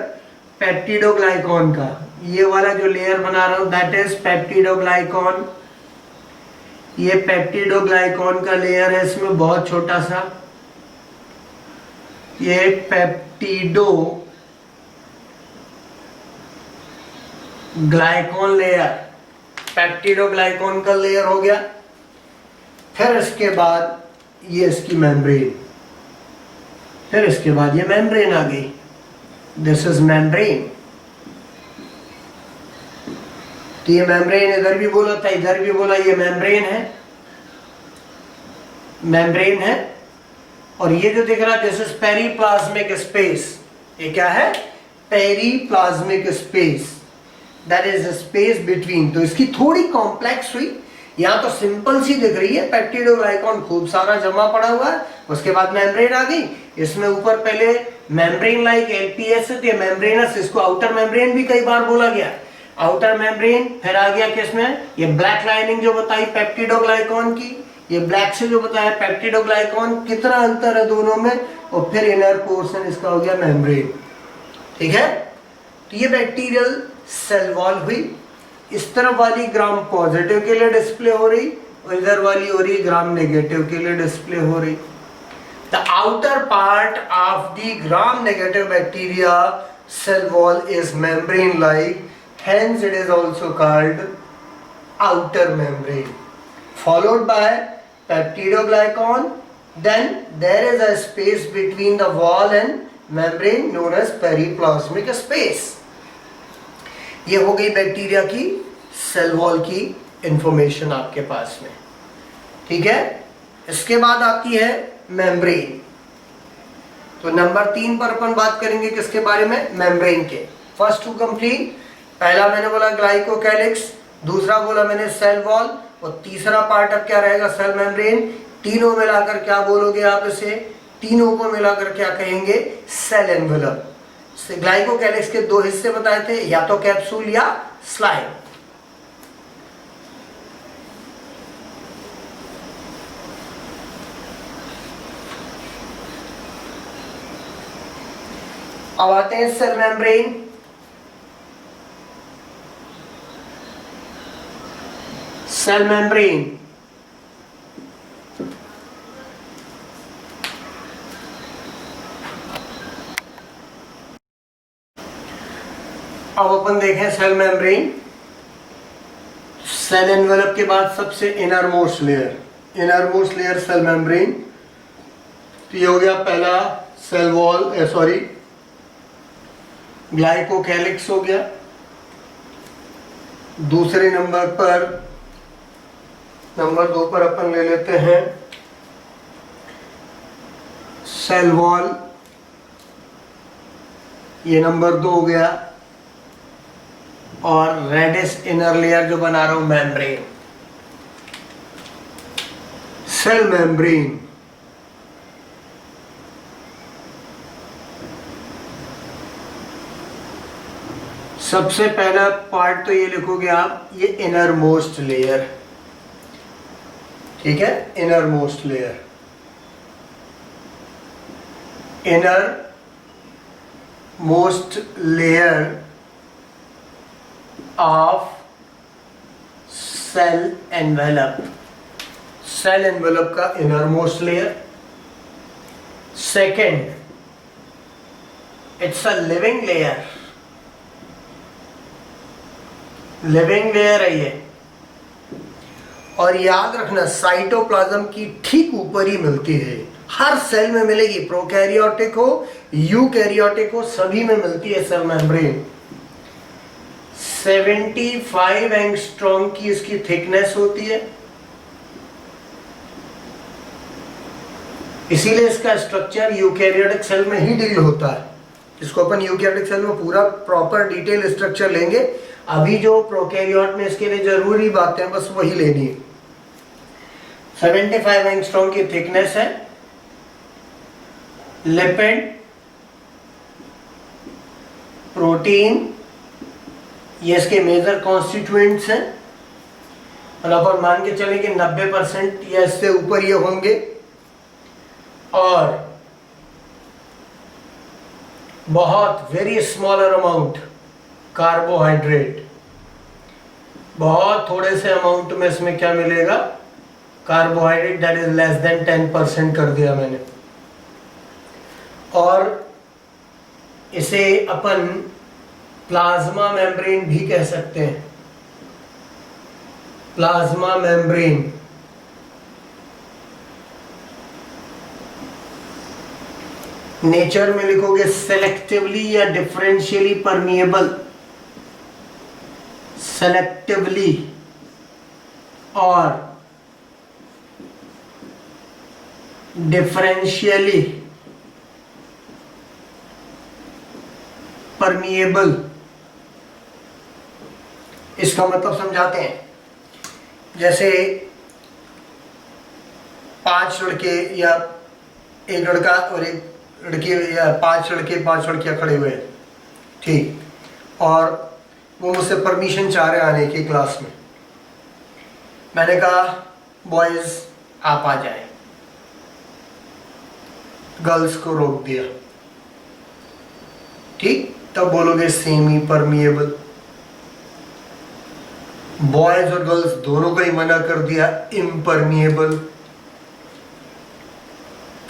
S1: पेप्टिडोग्लाइकॉन का। ये वाला जो लेयर बना रहा हूं दैट इज पेप्टिडोग्लाइकॉन। ये पेप्टिडोग्लाइकॉन का लेयर है, इसमें बहुत छोटा सा। ये पेप्टिडोग्लाइकॉन लेयर, पेप्टिडोग्लाइकॉन का लेयर हो गया। फिर इसके बाद ये इसकी मेम्ब्रेन, फिर इसके बाद ये मेम्ब्रेन आ गई। This is membrane. तो ये मेम्ब्रेन इधर भी बोला था, इधर भी बोला, ये मेम्ब्रेन है, मेम्ब्रेन है। और ये जो दिख रहा है दिस इज पेरीप्लाज्मिक स्पेस। ये क्या है, periplasmic space, that is space between. तो इसकी थोड़ी कॉम्प्लेक्स हुई, यहाँ तो सिंपल सी दिख रही है, पेप्टिडोग्लाइकॉन खूब सारा जमा पड़ा हुआ है, उसके बाद मेम्ब्रेन आ गई। इसमें ऊपर पहले मेम्ब्रेन लाइक एलपीएस है, तो मेम्ब्रेनस, इसको आउटर मेम्ब्रेन भी कई बार बोला गया, आउटर मेम्ब्रेन। फिर आ गया किसमें, ये ब्लैक लाइनिंग जो बताई पेप्टिडोग्लाइकॉन की, ये ब्लैक से जो बताया पेप्टिडोग्लाइकॉन, कितना अंतर है दोनों में। और फिर इनर पोर्शन इसका हो गया मेम्ब्रेन। ठीक है, तो ये बैक्टीरियल सेल वॉल हुई। इस तरफ वाली ग्राम पॉजिटिव के लिए डिस्प्ले हो रही और इधर वाली हो रही ग्राम नेगेटिव के लिए डिस्प्ले हो रही। The outer part of the gram negative bacteria cell wall is membrane like, hence it is also called outer membrane, followed by peptidoglycan. Then there is a space between the wall and membrane known as periplasmic space. ये हो गई बैक्टीरिया की सेल वॉल की इंफॉर्मेशन आपके पास में। ठीक है। इसके बाद आती है मेम्ब्रेन। तो नंबर 3 पर अपन बात करेंगे किसके बारे में, मेम्ब्रेन के। फर्स्ट टू कंप्लीट, पहला मैंने बोला ग्लाइकोकैलिक्स, दूसरा बोला मैंने सेल वॉल, और तीसरा पार्ट अब क्या रहेगा, सेल मेम्ब्रेन। तीनों मिलाकर क्या बोलोगे आप इसे, तीनों को मिलाकर क्या कहेंगे, सेल एनवेलप। ग्लाइकोकैलिक्स के दो हिस्से बताए थे, या तो कैप्सूल या स्लाइम। अब आते हैं सेल मेम्ब्रेन। सेल मेम्ब्रेन अब अपन देखें सेल मेम्ब्रेन। सेल एनवेलप के बाद सबसे inner most layer cell membrane. तो ये हो गया पहला सेल वॉल, सॉरी ग्लाइकोकैलिक्स हो गया। दूसरे नंबर पर, नंबर 2 पर अपन ले लेते हैं सेल वॉल, ये नंबर 2 हो गया। और रेडिश इनर लेयर जो बना रहा हूं मेम्ब्रेन, सेल मेम्ब्रेन। सबसे पहला पार्ट तो ये लिखोगे आप, ये इनर मोस्ट लेयर, ठीक है, inner most layer, inner most layer of cell envelope, cell envelope का inner most layer. Second, it's a living layer, living layer है ये। और याद रखना साइटोप्लाज्म की ठीक ऊपर ही मिलती है, हर सेल में मिलेगी, प्रोकैरियोटिक हो यूकैरियोटिक हो, सभी में मिलती है सेल मेम्ब्रेन। 75 एंगस्ट्रॉम की इसकी थिकनेस होती है, इसीलिए इसका स्ट्रक्चर यूकैरियोटिक सेल में ही डील होता है। इसको अपन यूकैरियोटिक सेल में पूरा प्रॉपर डिटेल स्ट्रक्चर लेंगे, अभी जो प्रोकैरियोट में इसके लिए जरूरी बातें बस वही लेनी है। 75 एंगस्ट्रॉम की थिकनेस है, लिपिड, प्रोटीन, ये इसके मेजर कॉन्स्टिट्यूएंट्स हैं। और अपन मान के चले कि 90% या इससे ऊपर ये होंगे। और बहुत वेरी स्मॉलर अमाउंट कार्बोहाइड्रेट, बहुत थोड़े से अमाउंट में इसमें क्या मिलेगा, carbohydrate, that is less than 10% कर दिया मैंने। और इसे अपन प्लाज्मा मेम्ब्रेन भी कह सकते हैं, प्लाज्मा मेम्ब्रेन। नेचर में लिखोगे सेलेक्टिवली या डिफरेंशियली परमिएबल, सेलेक्टिवली और डिफरेंशियली परमिएबल, इसका मतलब समझाते हैं। जैसे 5 लड़के या एक लड़का और एक लड़की, या 5 लड़के 5 लड़कियां खड़े हुए हैं, ठीक, और वो मुझसे परमिशन चाह रहे आने की क्लास में। मैंने कहा बॉयज आप आ जाए, गर्ल्स को रोक दिया, ठीक, तब बोलोगे सेमी परमिएबल। बॉयज और गर्ल्स दोनों को ही मना कर दिया, इम्परमिएबल।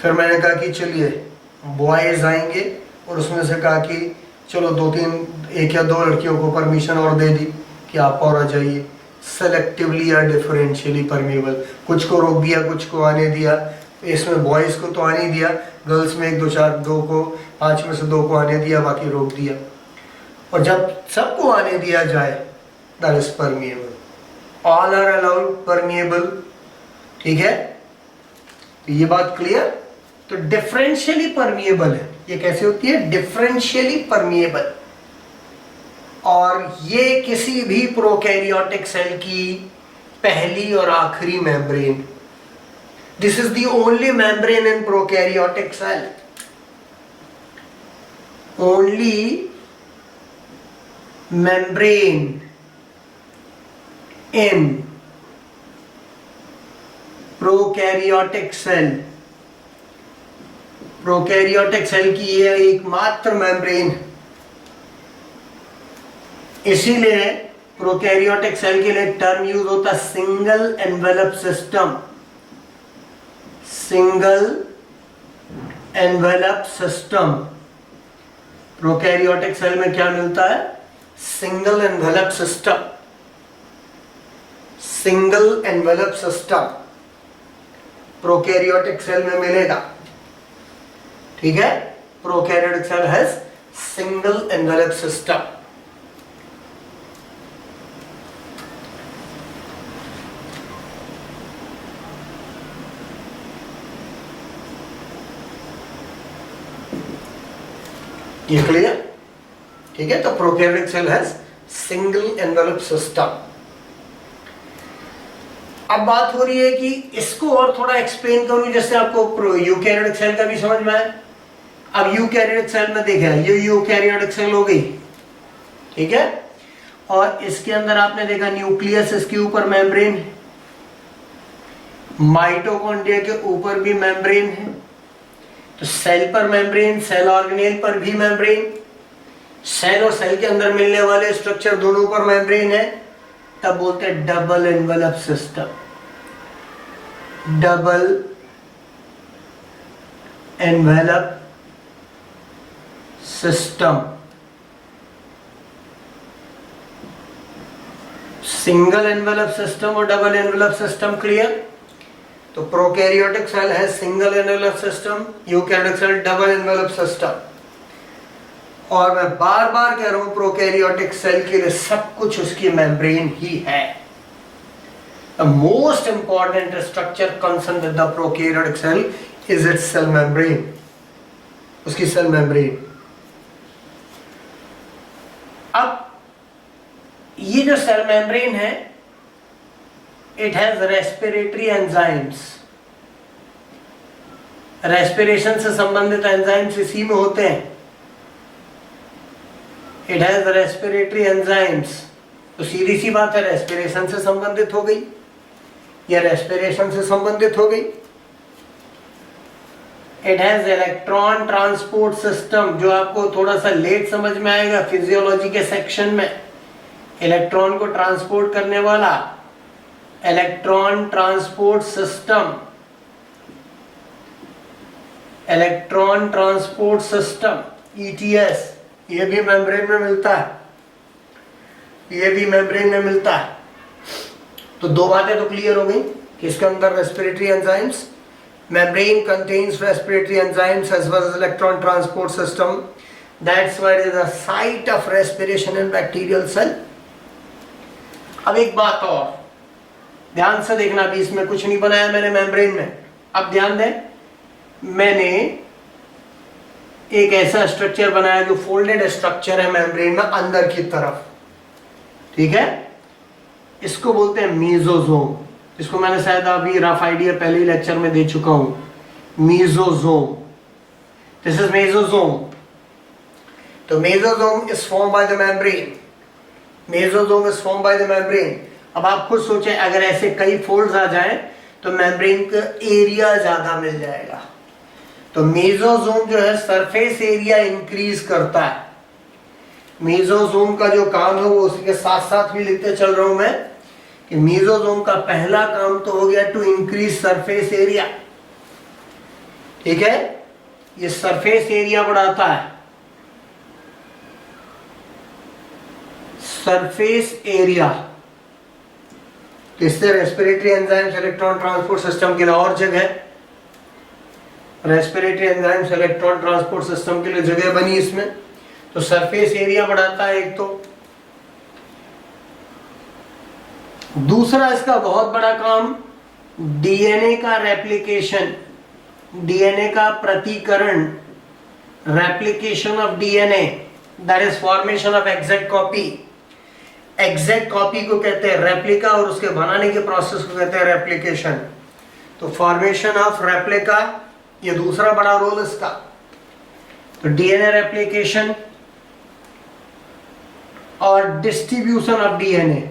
S1: फिर मैंने कहा कि चलिए बॉयज आएंगे, और उसमें से कहा कि चलो 2-3, 1 या 2 लड़कियों को परमिशन और दे दी कि आप और आ जाइए। सेलेक्टिवली या डिफरेंशियली परमिएबल, कुछ को रोक दिया, कुछ को आने दिया। इसमें बॉयज को तो आने दिया, गर्ल्स में 1, 2, 4, 2 को, 5 में से 2 को आने दिया, बाकी रोक दिया। और जब सबको आने दिया जाए, that is permeable, all are allowed, permeable, ठीक है, तो ये बात क्लियर। तो डिफरेंशियली परमिएबल है, ये कैसे होती है, डिफरेंशियली परमिएबल। और ये किसी भी प्रोकैरियोटिक सेल की पहली और आखिरी membrane, this is the only membrane in prokaryotic cell, only membrane in prokaryotic cell, prokaryotic cell की यह एकमात्र मेम्ब्रेन। इसीलिए प्रोकैरियोटिक सेल के लिए टर्म यूज होता है single envelope system, single envelope system. Prokaryotic cell में क्या मिलता है, single envelope system, single envelope system prokaryotic cell में मिलेगा। ठीक है, prokaryotic cell has single envelope system. ये क्लियर, ठीक है। तो prokaryotic cell has single envelope system. अब बात हो रही है कि इसको और थोड़ा एक्सप्लेन करूं, जैसे आपको यूकैरियोटिक सेल का भी समझ में आए। अब यूकैरियोटिक सेल में देखा, ये यूकैरियोटिक सेल हो गई, ठीक है। और इसके अंदर आपने देखा न्यूक्लियस, इसके ऊपर मेम्ब्रेन, माइटोकॉन्ड्रिया के ऊपर भी मेम्ब्रेन है। तो सेल पर मेम्ब्रेन, सेल ऑर्गेनेल पर भी मेम्ब्रेन, सेल और सेल के अंदर मिलने वाले स्ट्रक्चर दोनों पर मेम्ब्रेन है, तब बोलते हैं double envelope system, double envelope system. Single envelope system और डबल एनवेलप सिस्टम क्लियर। तो प्रोकैरियोटिक सेल है single envelope system, eukaryotic cell double envelope system. और मैं बार बार कह रहा हूं प्रोकैरियोटिक सेल के लिए सब कुछ उसकी मेम्ब्रेन ही है। The most important structure concern with the prokaryotic cell is its cell membrane, उसकी सेल मेम्ब्रेन। अब ये जो सेल मेम्ब्रेन है, it has respiratory enzymes, respiration से संबंधित एंजाइम्स इसी में होते हैं। इट हैज रेस्पिरेटरी एंजाइम्स, तो सीधी सी बात है रेस्पिरेशन से संबंधित हो गई, या रेस्पिरेशन से संबंधित हो गई। It has electron transport system, जो आपको थोड़ा सा लेट समझ में आएगा फिजियोलॉजी के सेक्शन में। इलेक्ट्रॉन को ट्रांसपोर्ट करने वाला electron transport system, electron transport system ETS, ये भी मेम्ब्रेन में मिलता है, ये भी मेम्ब्रेन में मिलता है। तो दो बातें तो क्लियर हो गई कि इसके अंदर respiratory enzymes, membrane contains respiratory enzymes as well as electron transport system. That's why it is the site of respiration in bacterial cell. अब एक बात और ध्यान से देखना, अभी इसमें कुछ नहीं बनाया मैंने मेम्ब्रेन में। अब ध्यान दें, मैंने एक ऐसा स्ट्रक्चर बनाया जो फोल्डेड स्ट्रक्चर है मेम्ब्रेन में अंदर की तरफ, ठीक है। इसको बोलते हैं मेसोसोम, इसको मैंने शायद अभी रफ आइडिया पहले ही लेक्चर में दे चुका हूं। Mesosome, this is mesosome. तो mesosome is form by the membrane, mesosome is form by the membrane. अब आप खुद सोचें, अगर ऐसे कई फोल्ड्स आ जाएं तो मेम्ब्रेन का एरिया ज्यादा मिल जाएगा। तो मेसोसोम जो है सरफेस एरिया इंक्रीज करता है। मेसोसोम का जो काम है वो उसके साथ साथ भी लिखते चल रहा हूं मैं कि मेसोसोम का पहला काम तो हो गया टू इंक्रीज सरफेस एरिया, ठीक है। ये सरफेस एरिया बढ़ाता है, सरफेस एरिया। इससे respiratory enzymes, electron transport system के लिए और जगह, respiratory enzymes, electron transport system के लिए जगह बनी इसमें। तो सरफेस एरिया बढ़ाता है एक। तो दूसरा इसका बहुत बड़ा काम डीएनए का रेप्लिकेशन, डीएनए का प्रतिकरण, replication of DNA, that is formation of exact copy. Exact copy को कहते हैं रेप्लिका और उसके बनाने के प्रोसेस को कहते हैं रेप्लिकेशन। तो फॉर्मेशन ऑफ रेप्लिका ये दूसरा बड़ा रोल इसका। तो डीएनए रेप्लिकेशन और distribution of DNA,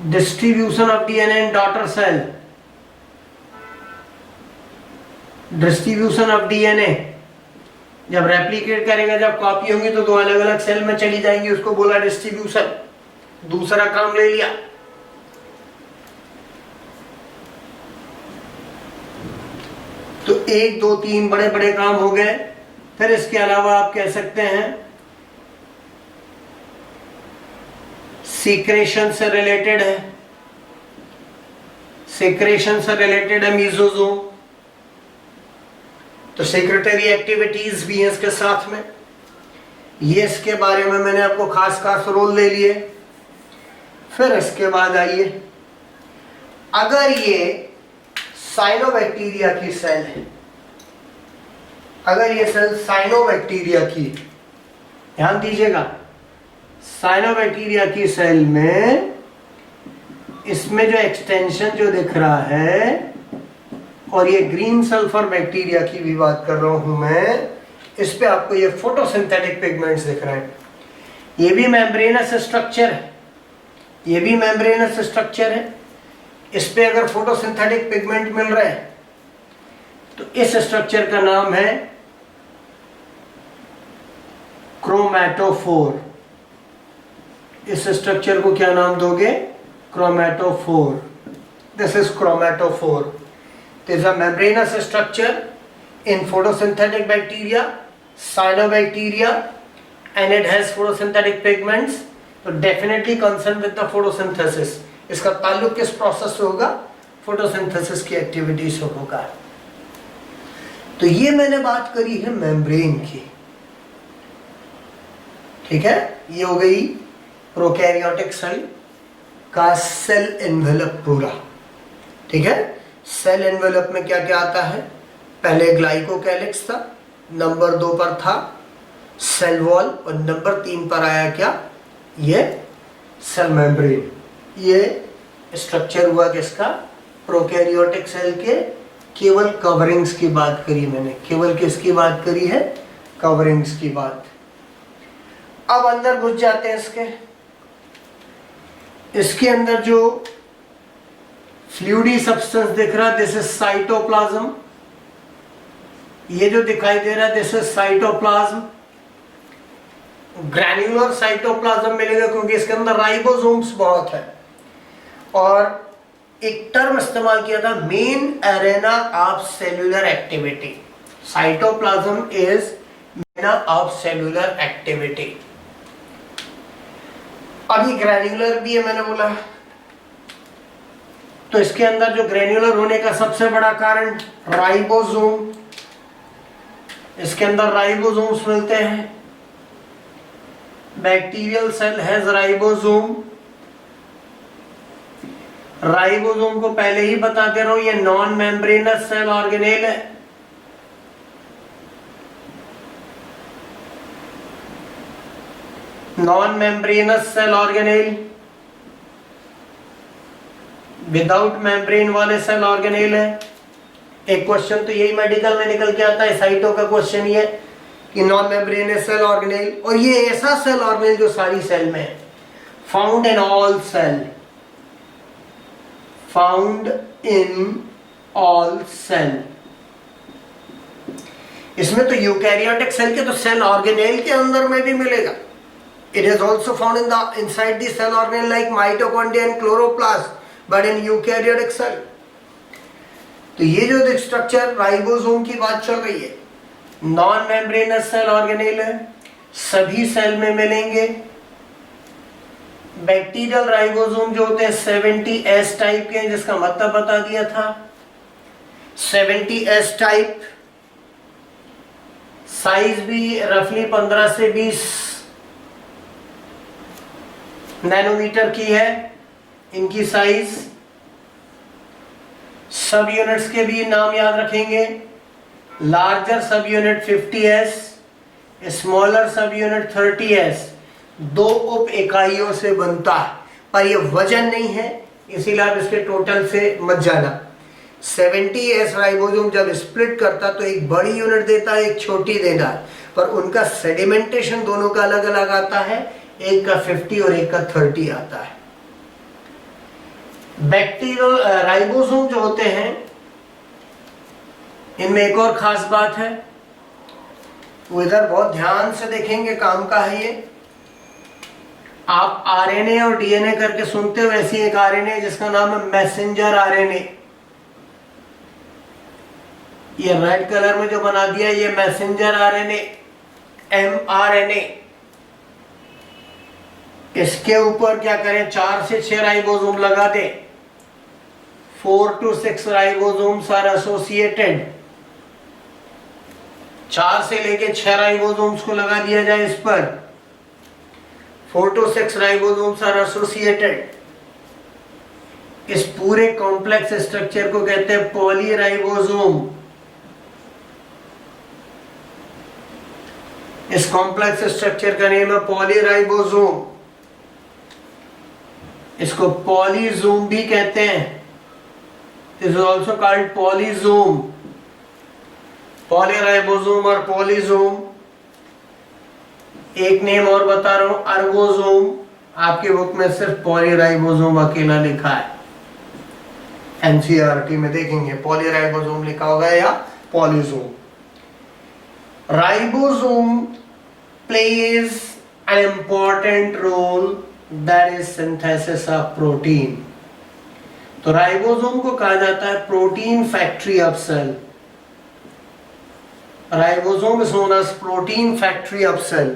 S1: distribution of DNA in daughter cell, distribution of DNA जब रेप्लिकेट करेगा, जब कॉपी होंगी तो दो अलग अलग सेल में चली जाएंगी, उसको बोला डिस्ट्रीब्यूशन, दूसरा काम ले लिया। तो 1 2 3 बड़े बड़े काम हो गए। फिर इसके अलावा आप कह सकते हैं सीक्रेशन से रिलेटेड है, सीक्रेशन से रिलेटेड है मीजोजोम। तो सेक्रेटरी एक्टिविटीज भी है इसके साथ में, ये इसके बारे में मैंने आपको खास खास रोल ले लिए। फिर इसके बाद आइए, अगर ये साइनोबैक्टीरिया की सेल है, अगर ये सेल साइनोबैक्टीरिया की, ध्यान दीजिएगा, साइनोबैक्टीरिया की सेल में इसमें जो एक्सटेंशन जो दिख रहा है, और ये ग्रीन सल्फर बैक्टीरिया की भी बात कर रहा हूं मैं, इस पे आपको ये फोटोसिंथेटिक पिगमेंट्स दिख रहे हैं। ये भी मेम्ब्रेनस स्ट्रक्चर है, ये भी मेम्ब्रेनस स्ट्रक्चर है। इस पे अगर फोटोसिंथेटिक पिगमेंट मिल रहा है तो इस स्ट्रक्चर का नाम है क्रोमैटोफोर। इस स्ट्रक्चर को क्या नाम दोगे? Chromatophore. This is chromatophore. There is a membranous structure in photosynthetic bacteria, cyanobacteria, and it has photosynthetic pigments. So definitely concerned with the photosynthesis. इसका ताल्लुक किस प्रोसेस से होगा? फोटोसिंथेसिस की एक्टिविटी से होगा। तो ये मैंने बात करी है मेम्ब्रेन की, ठीक है। ये हो गई प्रोकैरियोटिक सेल का सेल एनवेलप पूरा, ठीक है। सेल एनवेलप में क्या क्या आता है? पहले ग्लाइकोकैलिक्स था, नंबर 2 पर था सेल वॉल, और नंबर 3 पर आया क्या? ये सेल मेम्ब्रेन। ये स्ट्रक्चर हुआ किसका? प्रोकैरियोटिक सेल के। केवल कवरिंग्स की बात करी मैंने, केवल किसकी बात करी है? कवरिंग्स की बात। अब अंदर घुस जाते हैं इसके अंदर जो फ्लूइडी सब्सटेंस दिख रहा है, दिस इज साइटोप्लाज्म। ये जो दिखाई दे रहा है, this is cytoplasm. Granular cytoplasm मिलेगा क्योंकि इसके अंदर राइबोसोम्स बहुत है। और एक टर्म इस्तेमाल किया था, main arena of cellular activity. Cytoplasm is main of cellular activity. अभी ग्रैन्युलर भी है मैंने बोला, तो इसके अंदर जो ग्रैन्युलर होने का सबसे बड़ा कारण राइबोसोम। इसके अंदर राइबोसोम्स मिलते हैं। Bacterial cell has ribosome. Ribosome को पहले ही बता दे रहा हूं, ये नॉन मेम्ब्रेनस सेल ऑर्गेनेल है। Non membranous cell organelle, without membrane वाले सेल ऑर्गेनेल है। एक क्वेश्चन तो यही मेडिकल में निकल के आता है, साइटो का क्वेश्चन ये कि नॉन मेम्ब्रेनस सेल ऑर्गेनेल, और ये ऐसा सेल ऑर्गेनेल जो सारी सेल में है, found in all cell, found in all cell. इसमें तो यूकैरियोटिक सेल के तो सेल ऑर्गेनेल के अंदर में भी मिलेगा। It is also found in the inside the cell organelle like mitochondria and chloroplast, but in eukaryotic cell. तो ये जो स्ट्रक्चर राइबोसोम की बात चल रही है, नॉन मेम्ब्रेनस सेल ऑर्गेनेल है, सभी सेल में मिलेंगे। बैक्टीरियल राइबोसोम जो होते हैं 70S टाइप के, जिसका मतलब बता दिया था 70S टाइप। साइज भी रफली 15 से 20 नैनोमीटर की है इनकी साइज। सब यूनिट्स के भी नाम याद रखेंगे। लार्जर सब यूनिट 50s, स्मॉलर सब यूनिट 30s। 2 उप इकाइयों से बनता है, पर ये वजन नहीं है, इसीलिए आप इसके टोटल से मत जाना। 70s राइबोसोम जब स्प्लिट करता तो एक बड़ी यूनिट देता है, एक छोटी देता है, पर उनका सेडिमेंटेशन दोनों का अलग अलग आता है, एक का 50 और एक का 30 आता है। बैक्टीरियल राइबोसोम जो होते हैं, इनमें एक और खास बात है, वो इधर बहुत ध्यान से देखेंगे, काम का है ये। आप आरएनए और डीएनए करके सुनते हो, ऐसी एक आरएनए जिसका नाम है मैसेंजर आरएनए। ये रेड कलर में जो बना दिया ये मैसेंजर आरएनए, एमआरएनए। इसके ऊपर क्या करें, 4 से 6 राइबोसोम लगा दे। 4 to 6 राइबोसोम्स आर एसोसिएटेड। 4 से लेके 6 राइबोसोम्स को लगा दिया जाए इस पर। 4 to 6 राइबोसोम्स आर एसोसिएटेड। इस पूरे कॉम्प्लेक्स स्ट्रक्चर को कहते हैं पॉलीराइबोसोम। इस कॉम्प्लेक्स स्ट्रक्चर का नेम है पॉलीराइबोसोम। इसको पॉलीजोम भी कहते हैं। This is also called polysome. Polyribosome और पॉलीजोम। एक नेम और बता रहा हूं, अर्गोसोम। आपकी बुक में सिर्फ पॉलीराइबोसोम अकेला लिखा है, एनसीईआरटी में देखेंगे पॉलीराइबोसोम लिखा होगा या polysome. Ribosome plays an important role, that is synthesis of protein। तो राइबोसोम को कहा जाता है protein factory of cell. Ribosome is known as protein factory of cell.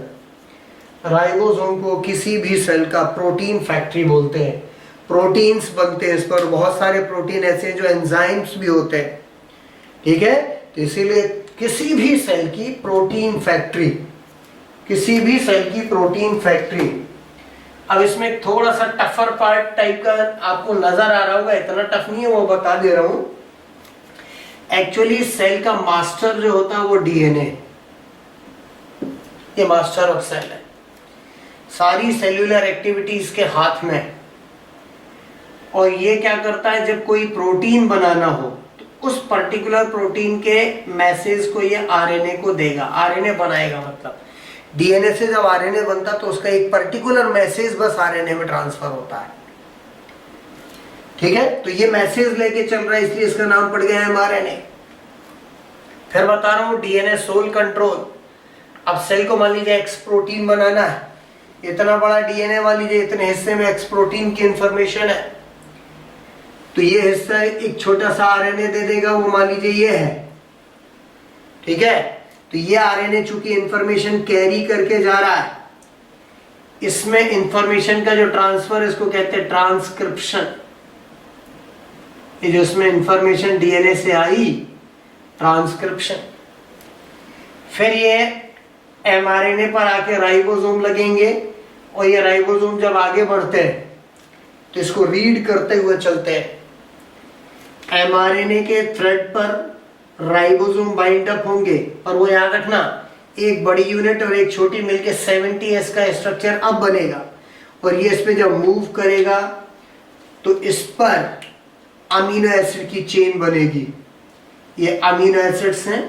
S1: Ribosome को किसी भी सेल का प्रोटीन फैक्ट्री बोलते हैं। प्रोटीन्स बनते हैं इस पर, बहुत सारे प्रोटीन ऐसे हैं जो एंजाइम्स भी होते हैं, ठीक है। तो इसीलिए किसी भी सेल की प्रोटीन फैक्ट्री, किसी भी सेल की प्रोटीन फैक्ट्री। अब इसमें थोड़ा सा टफर पार्ट टाइप का आपको नजर आ रहा होगा, इतना टफ नहीं है, वो बता दे रहा हूं। एक्चुअली सेल का मास्टर जो होता है वो डीएनए, ये मास्टर ऑफ सेल है। सारी सेल्यूलर एक्टिविटीज के हाथ में। और ये क्या करता है, जब कोई प्रोटीन बनाना हो तो उस पर्टिकुलर प्रोटीन के मैसेज को ये आरएनए को देगा, आरएनए बनाएगा। मतलब डीएनए से जब आरएनए बनता तो उसका एक पर्टिकुलर मैसेज बस आरएनए में ट्रांसफर होता है, ठीक है। तो ये मैसेज लेके चल रहा है, इसलिए इसका नाम पड़ गया एमआरएनए। फिर बता रहा हूं डीएनए सोल कंट्रोल। अब सेल को मान लीजिए एक्स प्रोटीन बनाना है, इतना बड़ा डीएनए मान लीजिए, इतने हिस्से में एक्स प्रोटीन की इंफॉर्मेशन है, तो ये हिस्सा एक छोटा सा आरएनए दे देगा, वो मान लीजिए ये है, ठीक है। तो ये आरएनए चूंकि इंफॉर्मेशन कैरी करके जा रहा है, इसमें इंफॉर्मेशन का जो ट्रांसफर है इसको कहते हैं ट्रांसक्रिप्शन। ये जो इसमें इंफॉर्मेशन डीएनए से आई, ट्रांसक्रिप्शन। फिर ये एमआरएनए पर आके राइबोसोम लगेंगे, और ये राइबोसोम जब आगे बढ़ते हैं तो इसको रीड करते हुए चलते हैं। एमआरएनए के थ्रेड पर राइबोसोम बाइंड अप होंगे, और वो याद रखना एक बड़ी यूनिट और एक छोटी मिलके 70s का स्ट्रक्चर अब बनेगा। और ये इस पे जब मूव करेगा तो इस पर अमीनो एसिड की चेन बनेगी। ये अमीनो एसिड्स हैं,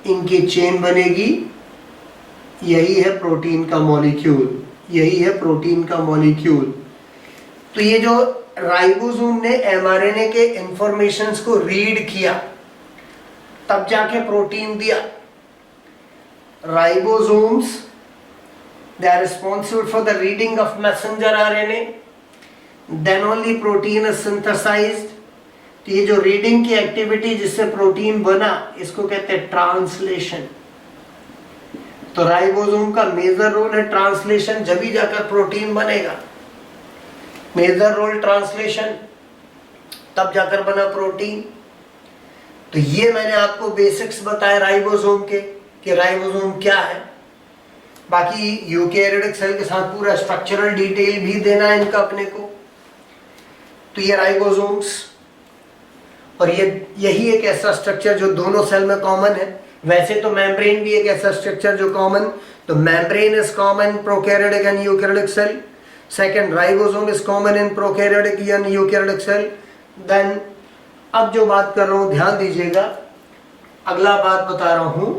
S1: इनकी चेन बनेगी। यही है प्रोटीन का मॉलिक्यूल, यही है प्रोटीन का मॉलिक्यूल। तो ये जो राइबोसोम ने एमआरएनए के इंफॉर्मेशंस को रीड किया, तब जाके प्रोटीन दिया। Ribosomes, they are responsible for the reading of messenger RNA, then only protein is synthesized। तो ये जो रीडिंग की एक्टिविटी जिससे प्रोटीन बना, इसको कहते हैं ट्रांसलेशन। तो राइबोसोम का मेजर रोल है ट्रांसलेशन, जब ही जाकर प्रोटीन बनेगा। मेजर रोल ट्रांसलेशन, तब जाकर बना प्रोटीन। तो ये मैंने आपको बेसिक्स बताए राइबोसोम के, कि राइबोसोम क्या है। बाकी यूकेरियोटिक सेल के साथ पूरा स्ट्रक्चरल डिटेल भी देना है इनका अपने को। तो ये राइबोसोम्स, और ये यही एक ऐसा स्ट्रक्चर जो दोनों सेल में कॉमन है। वैसे तो मेम्ब्रेन भी एक ऐसा स्ट्रक्चर जो कॉमन, तो membrane is common prokaryotic and eukaryotic cell. Second, ribosome is common in prokaryotic and eukaryotic cell. Then अब जो बात कर रहा हूं ध्यान दीजिएगा, अगला बात बता रहा हूं,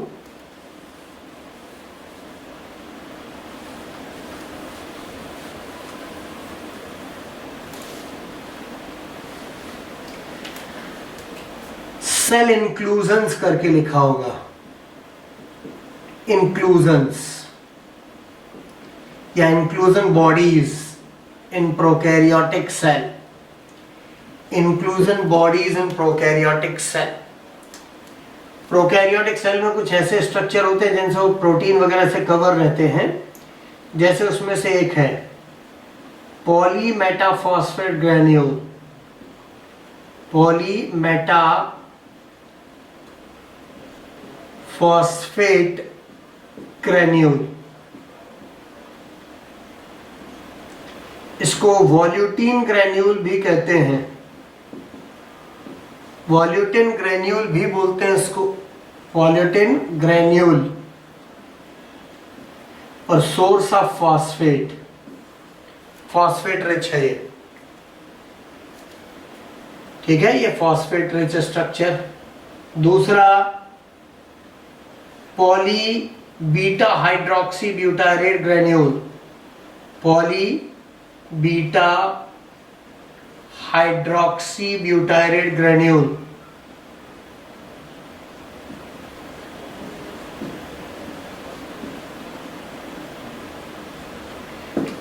S1: सेल इंक्लूजन्स करके लिखा होगा, इंक्लूजन्स या inclusion bodies in prokaryotic cell, inclusion bodies in prokaryotic cell. Prokaryotic cell में कुछ ऐसे स्ट्रक्चर होते हैं जिनसे वो प्रोटीन वगैरह से कवर रहते हैं, जैसे उसमें से एक है पॉलीमेटाफॉस्फेट ग्रेन्यूल, पॉलीमेटाफॉस्फेट ग्रेन्यूल। इसको वॉल्यूटिन ग्रेन्यूल भी कहते हैं, वॉल्यूटिन ग्रेन्यूल भी बोलते हैं इसको, वॉल्यूटिन ग्रेन्यूल। और source of phosphate, phosphate rich है ये, ठीक है, ये फॉस्फेट रिच स्ट्रक्चर। दूसरा poly beta hydroxy butyrate granule, poly beta hydroxy butyrate granule.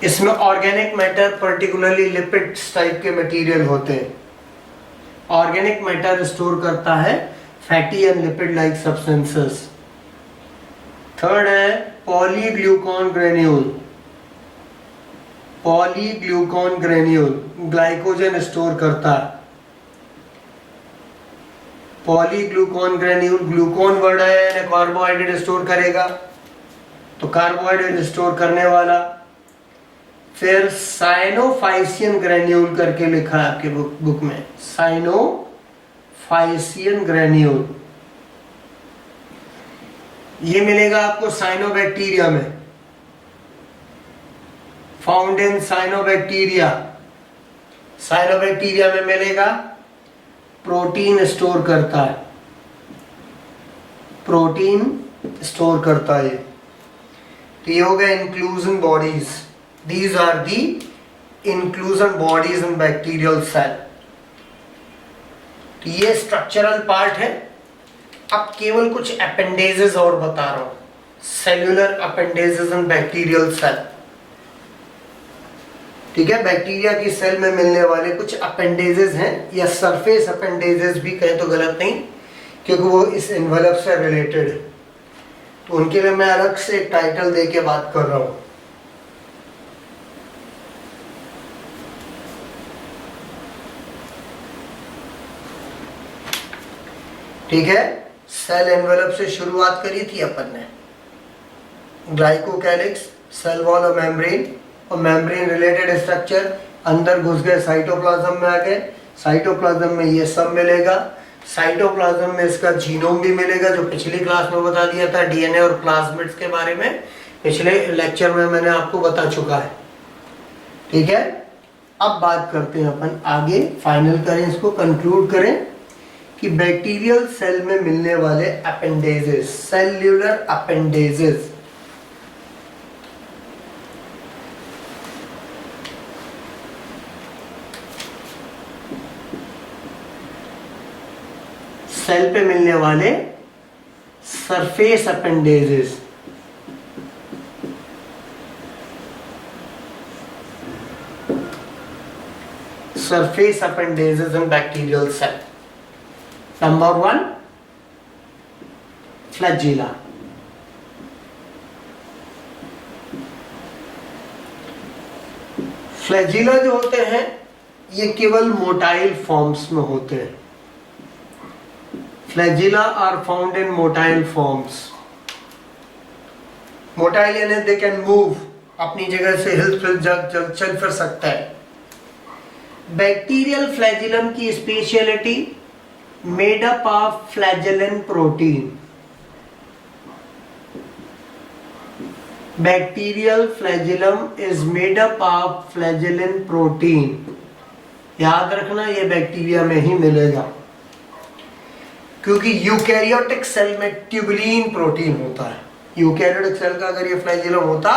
S1: इसमें organic matter particularly lipids type के मटेरियल होते हैं। ऑर्गेनिक मैटर स्टोर करता है fatty and lipid like substances. Third है polyglucan granule, polyglucan granule glycogen store करता है। पॉलीग्लूकॉन ग्रेन्यूल, ग्लूकॉन वर्ड है, कार्बोहाइड्रेट स्टोर करेगा, तो कार्बोहाइड्रेट स्टोर करने वाला। फिर साइनोफाइसियन ग्रेन्यूल करके लिखा है आपके बुक में, साइनोफाइसियन ग्रेन्यूल। ये मिलेगा आपको साइनोबैक्टीरिया में, फाउंड इन साइनोबैक्टीरिया। साइनोबैक्टीरिया में मिलेगा, प्रोटीन स्टोर करता है, प्रोटीन स्टोर करता है। तो ये हो गया inclusion bodies, these are the inclusion bodies in bacterial cell. तो ये स्ट्रक्चरल पार्ट है। अब केवल कुछ अपेंडेजेस और बता रहा हूं, cellular appendages in bacterial cell, ठीक है। बैक्टीरिया की सेल में मिलने वाले कुछ अपेंडेजेस हैं, या सरफेस अपेंडेजेस भी कहें तो गलत नहीं, क्योंकि वो इस एनवेलप से रिलेटेड है, तो उनके लिए मैं अलग से एक टाइटल दे के बात कर रहा हूं। ठीक है, सेल एनवेलप से शुरुआत करी थी अपन ने, ग्लाइकोकैलिक्स, सेल वॉल और मेम्ब्रेन, और मेम्ब्रेन रिलेटेड स्ट्रक्चर, अंदर घुस गए साइटोप्लाज्म में आ गए, साइटोप्लाज्म में ये सब मिलेगा। साइटोप्लाज्म में इसका जीनोम भी मिलेगा, जो पिछली क्लास में बता दिया था, डीएनए और प्लाज्मिड्स के बारे में पिछले लेक्चर में मैंने आपको बता चुका है, ठीक है। अब बात करते हैं अपन आगे, फाइनल करें इसको, कंक्लूड करें कि बैक्टीरियल सेल में मिलने वाले अपेंडेजेस, सेल्यूलर अपेंडेजेस, सेल पे मिलने वाले surface appendages, surface appendages in bacterial cell. Number 1, flagella. Flagella जो होते हैं ये केवल मोटाइल फॉर्म्स में होते हैं। Flagella are found in motile forms. Motile यानी दे कैन मूव, अपनी जगह से हिल चल फिर सकता है। बैक्टीरियल फ्लैजिलम की speciality made up of flagellin protein. Bacterial flagellum is made up of flagellin protein. याद रखना ये बैक्टीरिया में ही मिलेगा, क्योंकि यूकैरियोटिक सेल में ट्यूबुलिन प्रोटीन होता है। यूकैरियोटिक सेल का अगर ये फ्लैजेलम होता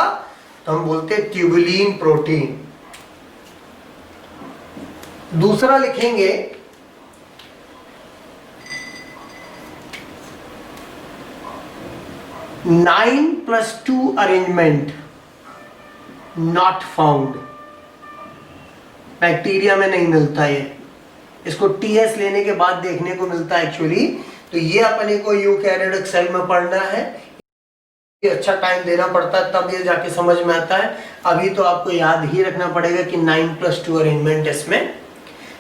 S1: तो हम बोलते ट्यूबुलिन प्रोटीन। दूसरा लिखेंगे 9+2 अरेंजमेंट नॉट फाउंड। बैक्टीरिया में नहीं मिलता ये, इसको टीएस लेने के बाद देखने को मिलता है एक्चुअली। तो ये अपने को यूकैरियोटिक सेल में पढ़ना है, ये अच्छा टाइम देना पड़ता है तब ये जाके समझ में आता है। अभी तो आपको याद ही रखना पड़ेगा कि 9+2 अरेंजमेंट इसमें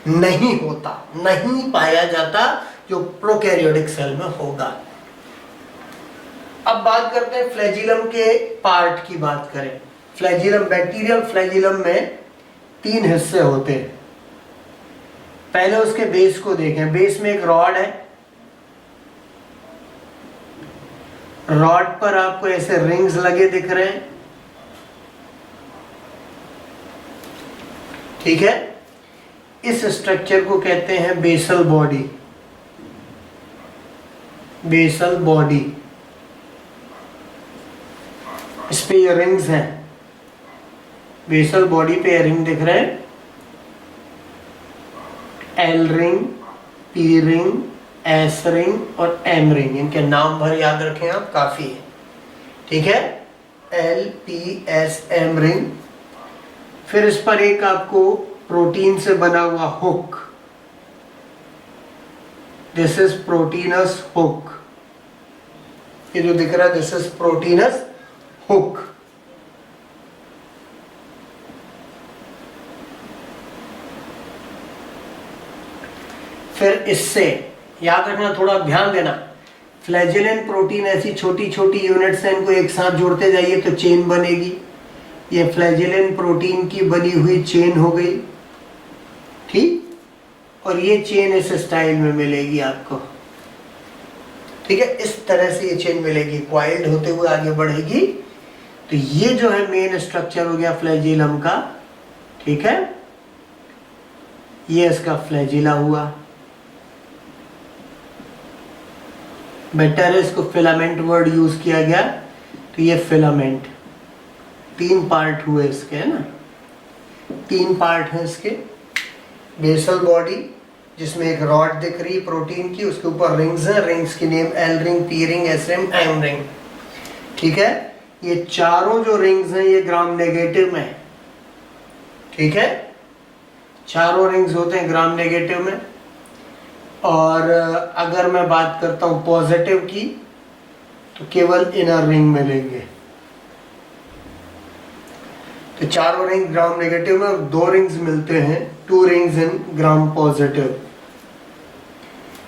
S1: नहीं होता, नहीं पाया जाता, जो प्रोकैरियोटिक सेल में होगा। अब बात करते हैं फ्लैजिलम के पार्ट की बात करें। फ्लैजिलम, बैक्टीरियल फ्लैजिलम में 3 हिस्से होते हैं। पहले उसके बेस को देखें। बेस में एक रॉड है, रॉड पर आपको ऐसे रिंग्स लगे दिख रहे हैं, ठीक है। इस स्ट्रक्चर को कहते हैं बेसल बॉडी। बेसल बॉडी, इस पे ये रिंग्स हैं, बेसल बॉडी पे रिंग दिख रहे हैं, L ring, P ring, S ring और एम रिंग। इनके नाम भर याद रखें आप, काफी है, ठीक है। L P S M ring. फिर इस पर एक आपको प्रोटीन से बना हुआ hook, this is proteinous hook. ये जो दिख रहा है दिस इज प्रोटीनस हुक। फिर इससे याद रखना, थोड़ा ध्यान देना, फ्लैजेलन प्रोटीन ऐसी छोटी छोटी यूनिट्स हैं, इनको एक साथ जोड़ते जाइए तो चेन बनेगी। ये फ्लैजेलन प्रोटीन की बनी हुई चेन हो गई, ठीक। और ये चेन इस स्टाइल में मिलेगी आपको, ठीक है। इस तरह से ये चेन मिलेगी, क्वाइल्ड होते हुए आगे बढ़ेगी। तो ये जो है मेन स्ट्रक्चर हो गया फ्लैजिलम का, ठीक है। ये इसका फ्लैजिला हुआ। बेटर है इसको फिलामेंट वर्ड यूज किया गया, तो ये फिलामेंट। 3 पार्ट हुए इसके, है ना, 3 पार्ट है इसके। बेसल बॉडी जिसमें एक रॉड दिख रही प्रोटीन की, उसके ऊपर रिंग्स हैं, रिंग्स की name L ring, P ring, S ring, M ring, ठीक है। ये चारों जो रिंग्स हैं ये ग्राम नेगेटिव में, ठीक है। चारों रिंग्स होते हैं ग्राम नेगेटिव में। और अगर मैं बात करता हूं पॉजिटिव की, तो केवल इनर रिंग मिलेंगे। तो चारों रिंग ग्राम नेगेटिव में, 2 रिंग्स मिलते हैं, 2 रिंग्स इन ग्राम पॉजिटिव।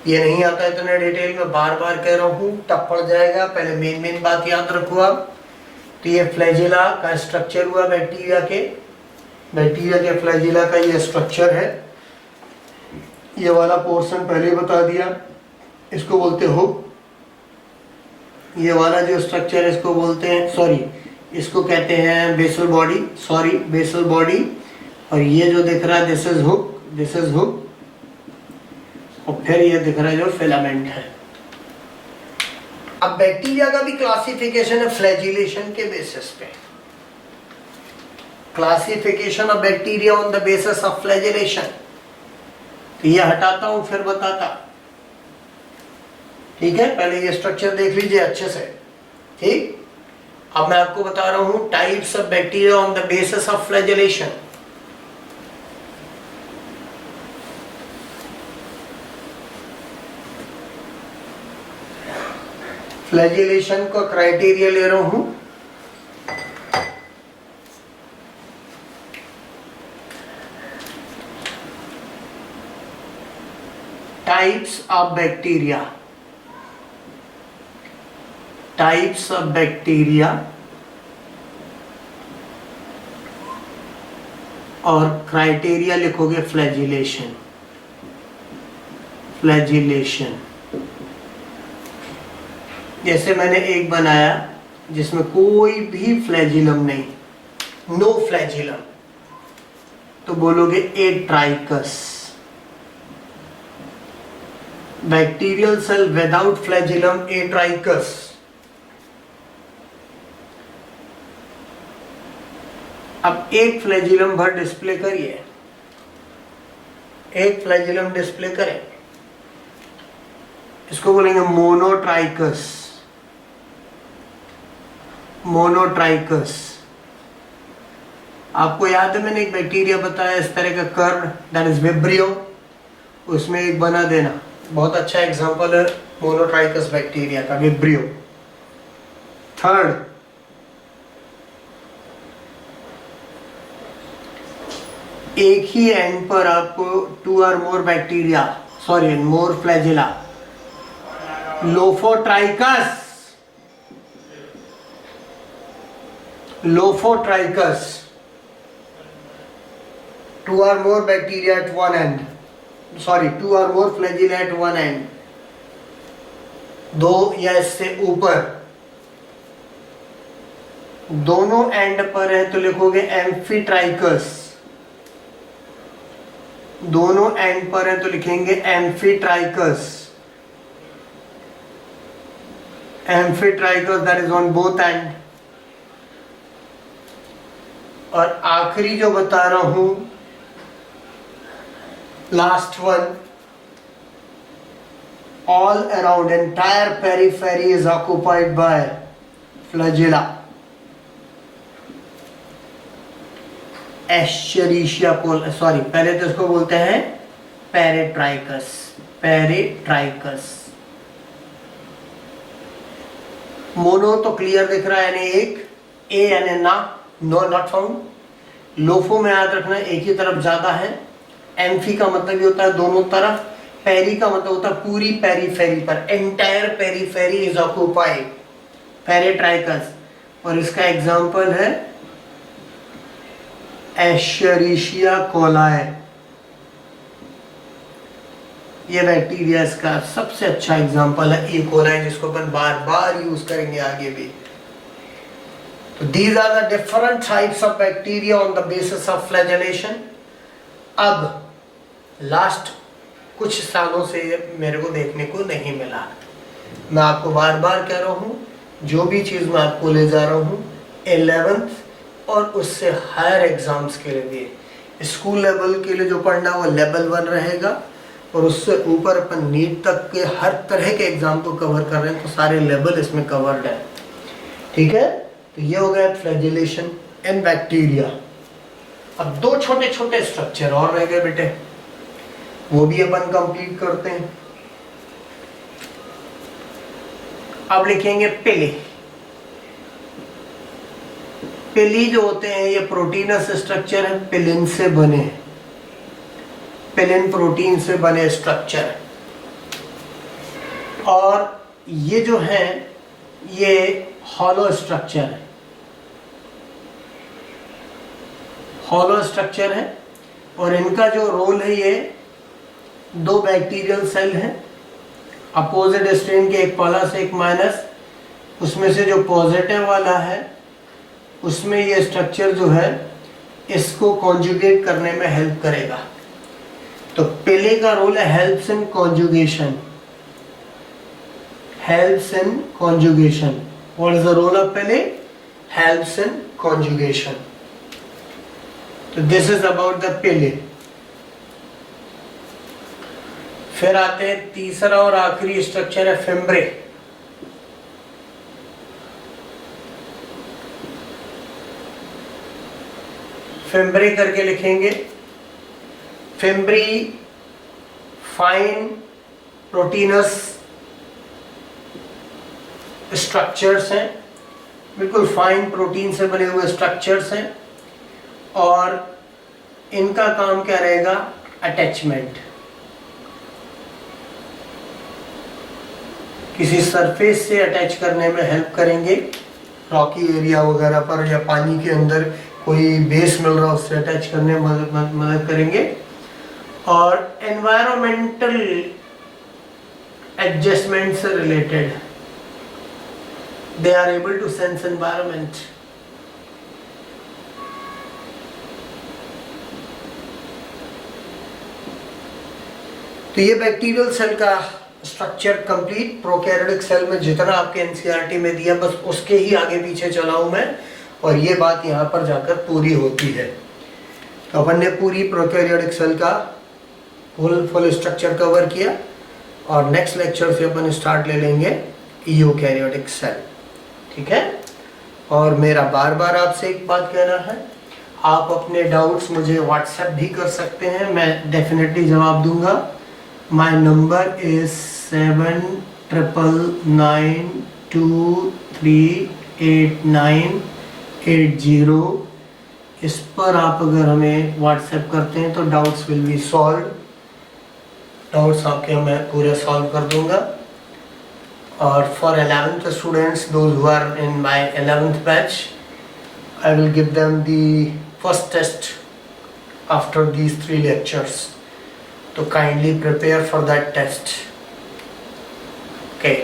S1: ये नहीं आता इतना डिटेल में, बार बार कह रहा हूं, टप पड़ जाएगा। पहले मेन बात याद रखो आप। तो ये फ्लैजिला का स्ट्रक्चर हुआ बैक्टीरिया के फ्लैजिला का ये स्ट्रक्चर है। ये वाला पोर्शन पहले बता दिया, इसको बोलते हो। ये वाला जो स्ट्रक्चर है इसको बोलते हैं, सॉरी, इसको कहते हैं basal body, sorry basal body. और ये जो दिख रहा है this is hook, this is hook. और फिर ये दिख रहा है जो फिलामेंट है। अब बैक्टीरिया का भी क्लासिफिकेशन है फ्लैजिलेशन के बेसिस पे। Classification of bacteria on the basis of flagellation. तो ये हटाता हूं फिर बताता, ठीक है। पहले ये स्ट्रक्चर देख लीजिए अच्छे से, ठीक। अब मैं आपको बता रहा हूं types of bacteria on the basis of flagellation. Flagellation का क्राइटेरिया ले रहा हूं। Types of bacteria, types of bacteria और क्राइटेरिया लिखोगे फ्लैजिलेशन। फ्लैजिलेशन। जैसे मैंने एक बनाया जिसमें कोई भी फ्लैजिलम नहीं, नो फ्लैजिलम, तो बोलोगे atrichous. Bacterial cell without flagellum, atrichous. अब एक फ्लैजिलम भर डिस्प्ले करिए, एक फ्लैजिलम डिस्प्ले करें, इसको बोलेंगे मोनोट्राइकस। मोनोट्राइकस। आपको याद है मैंने एक बैक्टीरिया बताया इस तरह का कर्व, दैट इज विब्रियो, उसमें एक बना देना। बहुत अच्छा एग्जांपल है मोनोट्राइकस बैक्टीरिया का, विब्रियो। थर्ड, एक ही एंड पर आपको 2 और more bacteria, sorry more flagella, lophotrichous. Lophotrichous, 2 or more bacteria at one end, sorry 2 or more flagella at one end, 2 या इससे ऊपर, दोनों एंड पर है तो लिखोगे एम्फीट्राइकस। दोनों एंड पर है तो लिखेंगे amphitrichous. Amphitrichous that is on both end. और आखिरी जो बता रहा हूं, last one, all around entire periphery is occupied by flagella. Escherichia coli, sorry पहले तो इसको बोलते हैं पेरिट्राइकस। पेरिट्राइकस। मोनो तो क्लियर दिख रहा है, यानी एक, ए यानी ना, नो नॉट फाउंड। लोफो में याद रखना एक ही तरफ ज्यादा है। एम्फी का मतलब ये होता है दोनों तरफ। पेरी का मतलब होता है पूरी पेरीफेरी पर, entire periphery is occupied, peritrichous. और इसका एग्जांपल है एस्चेरिशिया कोलाई। ये बैक्टीरिया इसका सबसे अच्छा एग्जांपल है, ई कोलाई, जिसको अपन बार बार यूज करेंगे आगे भी। तो these are the different types of bacteria on the basis of flagellation। अब लास्ट कुछ सालों से मेरे को देखने को नहीं मिला। मैं आपको बार बार कह रहा हूँ, जो भी चीज़ मैं आपको ले जा रहा हूँ 11th और उससे हायर एग्जाम्स के लिए, स्कूल लेवल के लिए जो पढ़ना वो लेवल 1 रहेगा, और उससे ऊपर अपन नीट तक के हर तरह के एग्जाम को कवर कर रहे हैं, तो सारे लेवल इसमें कवर्ड है। ठीक है, तो ये हो गया फ्लैजिलेशन इन बैक्टीरिया। अब 2 छोटे छोटे स्ट्रक्चर और रह गए बेटे, वो भी अपन कंप्लीट करते हैं। अब लिखेंगे पिली। पिली जो होते हैं ये प्रोटीनस स्ट्रक्चर है, पिलिन से बने, पिलिन प्रोटीन से बने स्ट्रक्चर। और ये जो है ये हॉलो स्ट्रक्चर है, हॉलो स्ट्रक्चर है। और इनका जो रोल है, ये 2 बैक्टीरियल सेल हैं, अपोजिट स्ट्रेन के, एक प्लस एक माइनस। उसमें से जो पॉजिटिव वाला है उसमें ये स्ट्रक्चर जो है इसको कॉन्जुगेट करने में हेल्प करेगा। तो पिले का रोल है helps in conjugation, helps in conjugation. What is the role of pili? Helps in conjugation. तो this is about the pili. फिर आते हैं तीसरा और आखिरी स्ट्रक्चर है फिम्ब्रे। फिम्ब्रे करके लिखेंगे। फिम्ब्री फाइन प्रोटीनस स्ट्रक्चर्स हैं, बिल्कुल फाइन प्रोटीन से बने हुए स्ट्रक्चर्स हैं। और इनका काम क्या रहेगा? अटैचमेंट, किसी सरफेस से अटैच करने में हेल्प करेंगे, रॉकी एरिया वगैरह पर, या पानी के अंदर कोई बेस मिल रहा है उससे अटैच करने में मदद करेंगे। और एनवायरमेंटल adjustment से related. They are able to sense environment. तो ये बैक्टीरियल सेल का स्ट्रक्चर कंप्लीट. प्रोकैरियोटिक सेल में जितना आपके एनसीईआरटी में दिया बस उसके ही आगे पीछे चला हूं मैं, और ये बात यहाँ पर जाकर पूरी होती है. तो अपन ने पूरी प्रोकैरियोटिक सेल का फुल स्ट्रक्चर कवर किया, और नेक्स्ट लेक्चर से अपन स्टार्ट ले लेंगे यूकैरियोटिक सेल. ठीक है. और मेरा बार बार आपसे एक बात कहना है, आप अपने डाउट्स मुझे व्हाट्सएप भी कर सकते हैं, मैं डेफिनेटली जवाब दूंगा. My number is 7999238980. इस पर आप अगर हमें व्हाट्सएप करते हैं तो doubts will be solved. Doubts आपके मैं पूरे सॉल्व कर दूंगा. और for 11th students, those who are in my 11th batch, I will give them the first test after these 3 lectures. So kindly prepare for that test. Okay.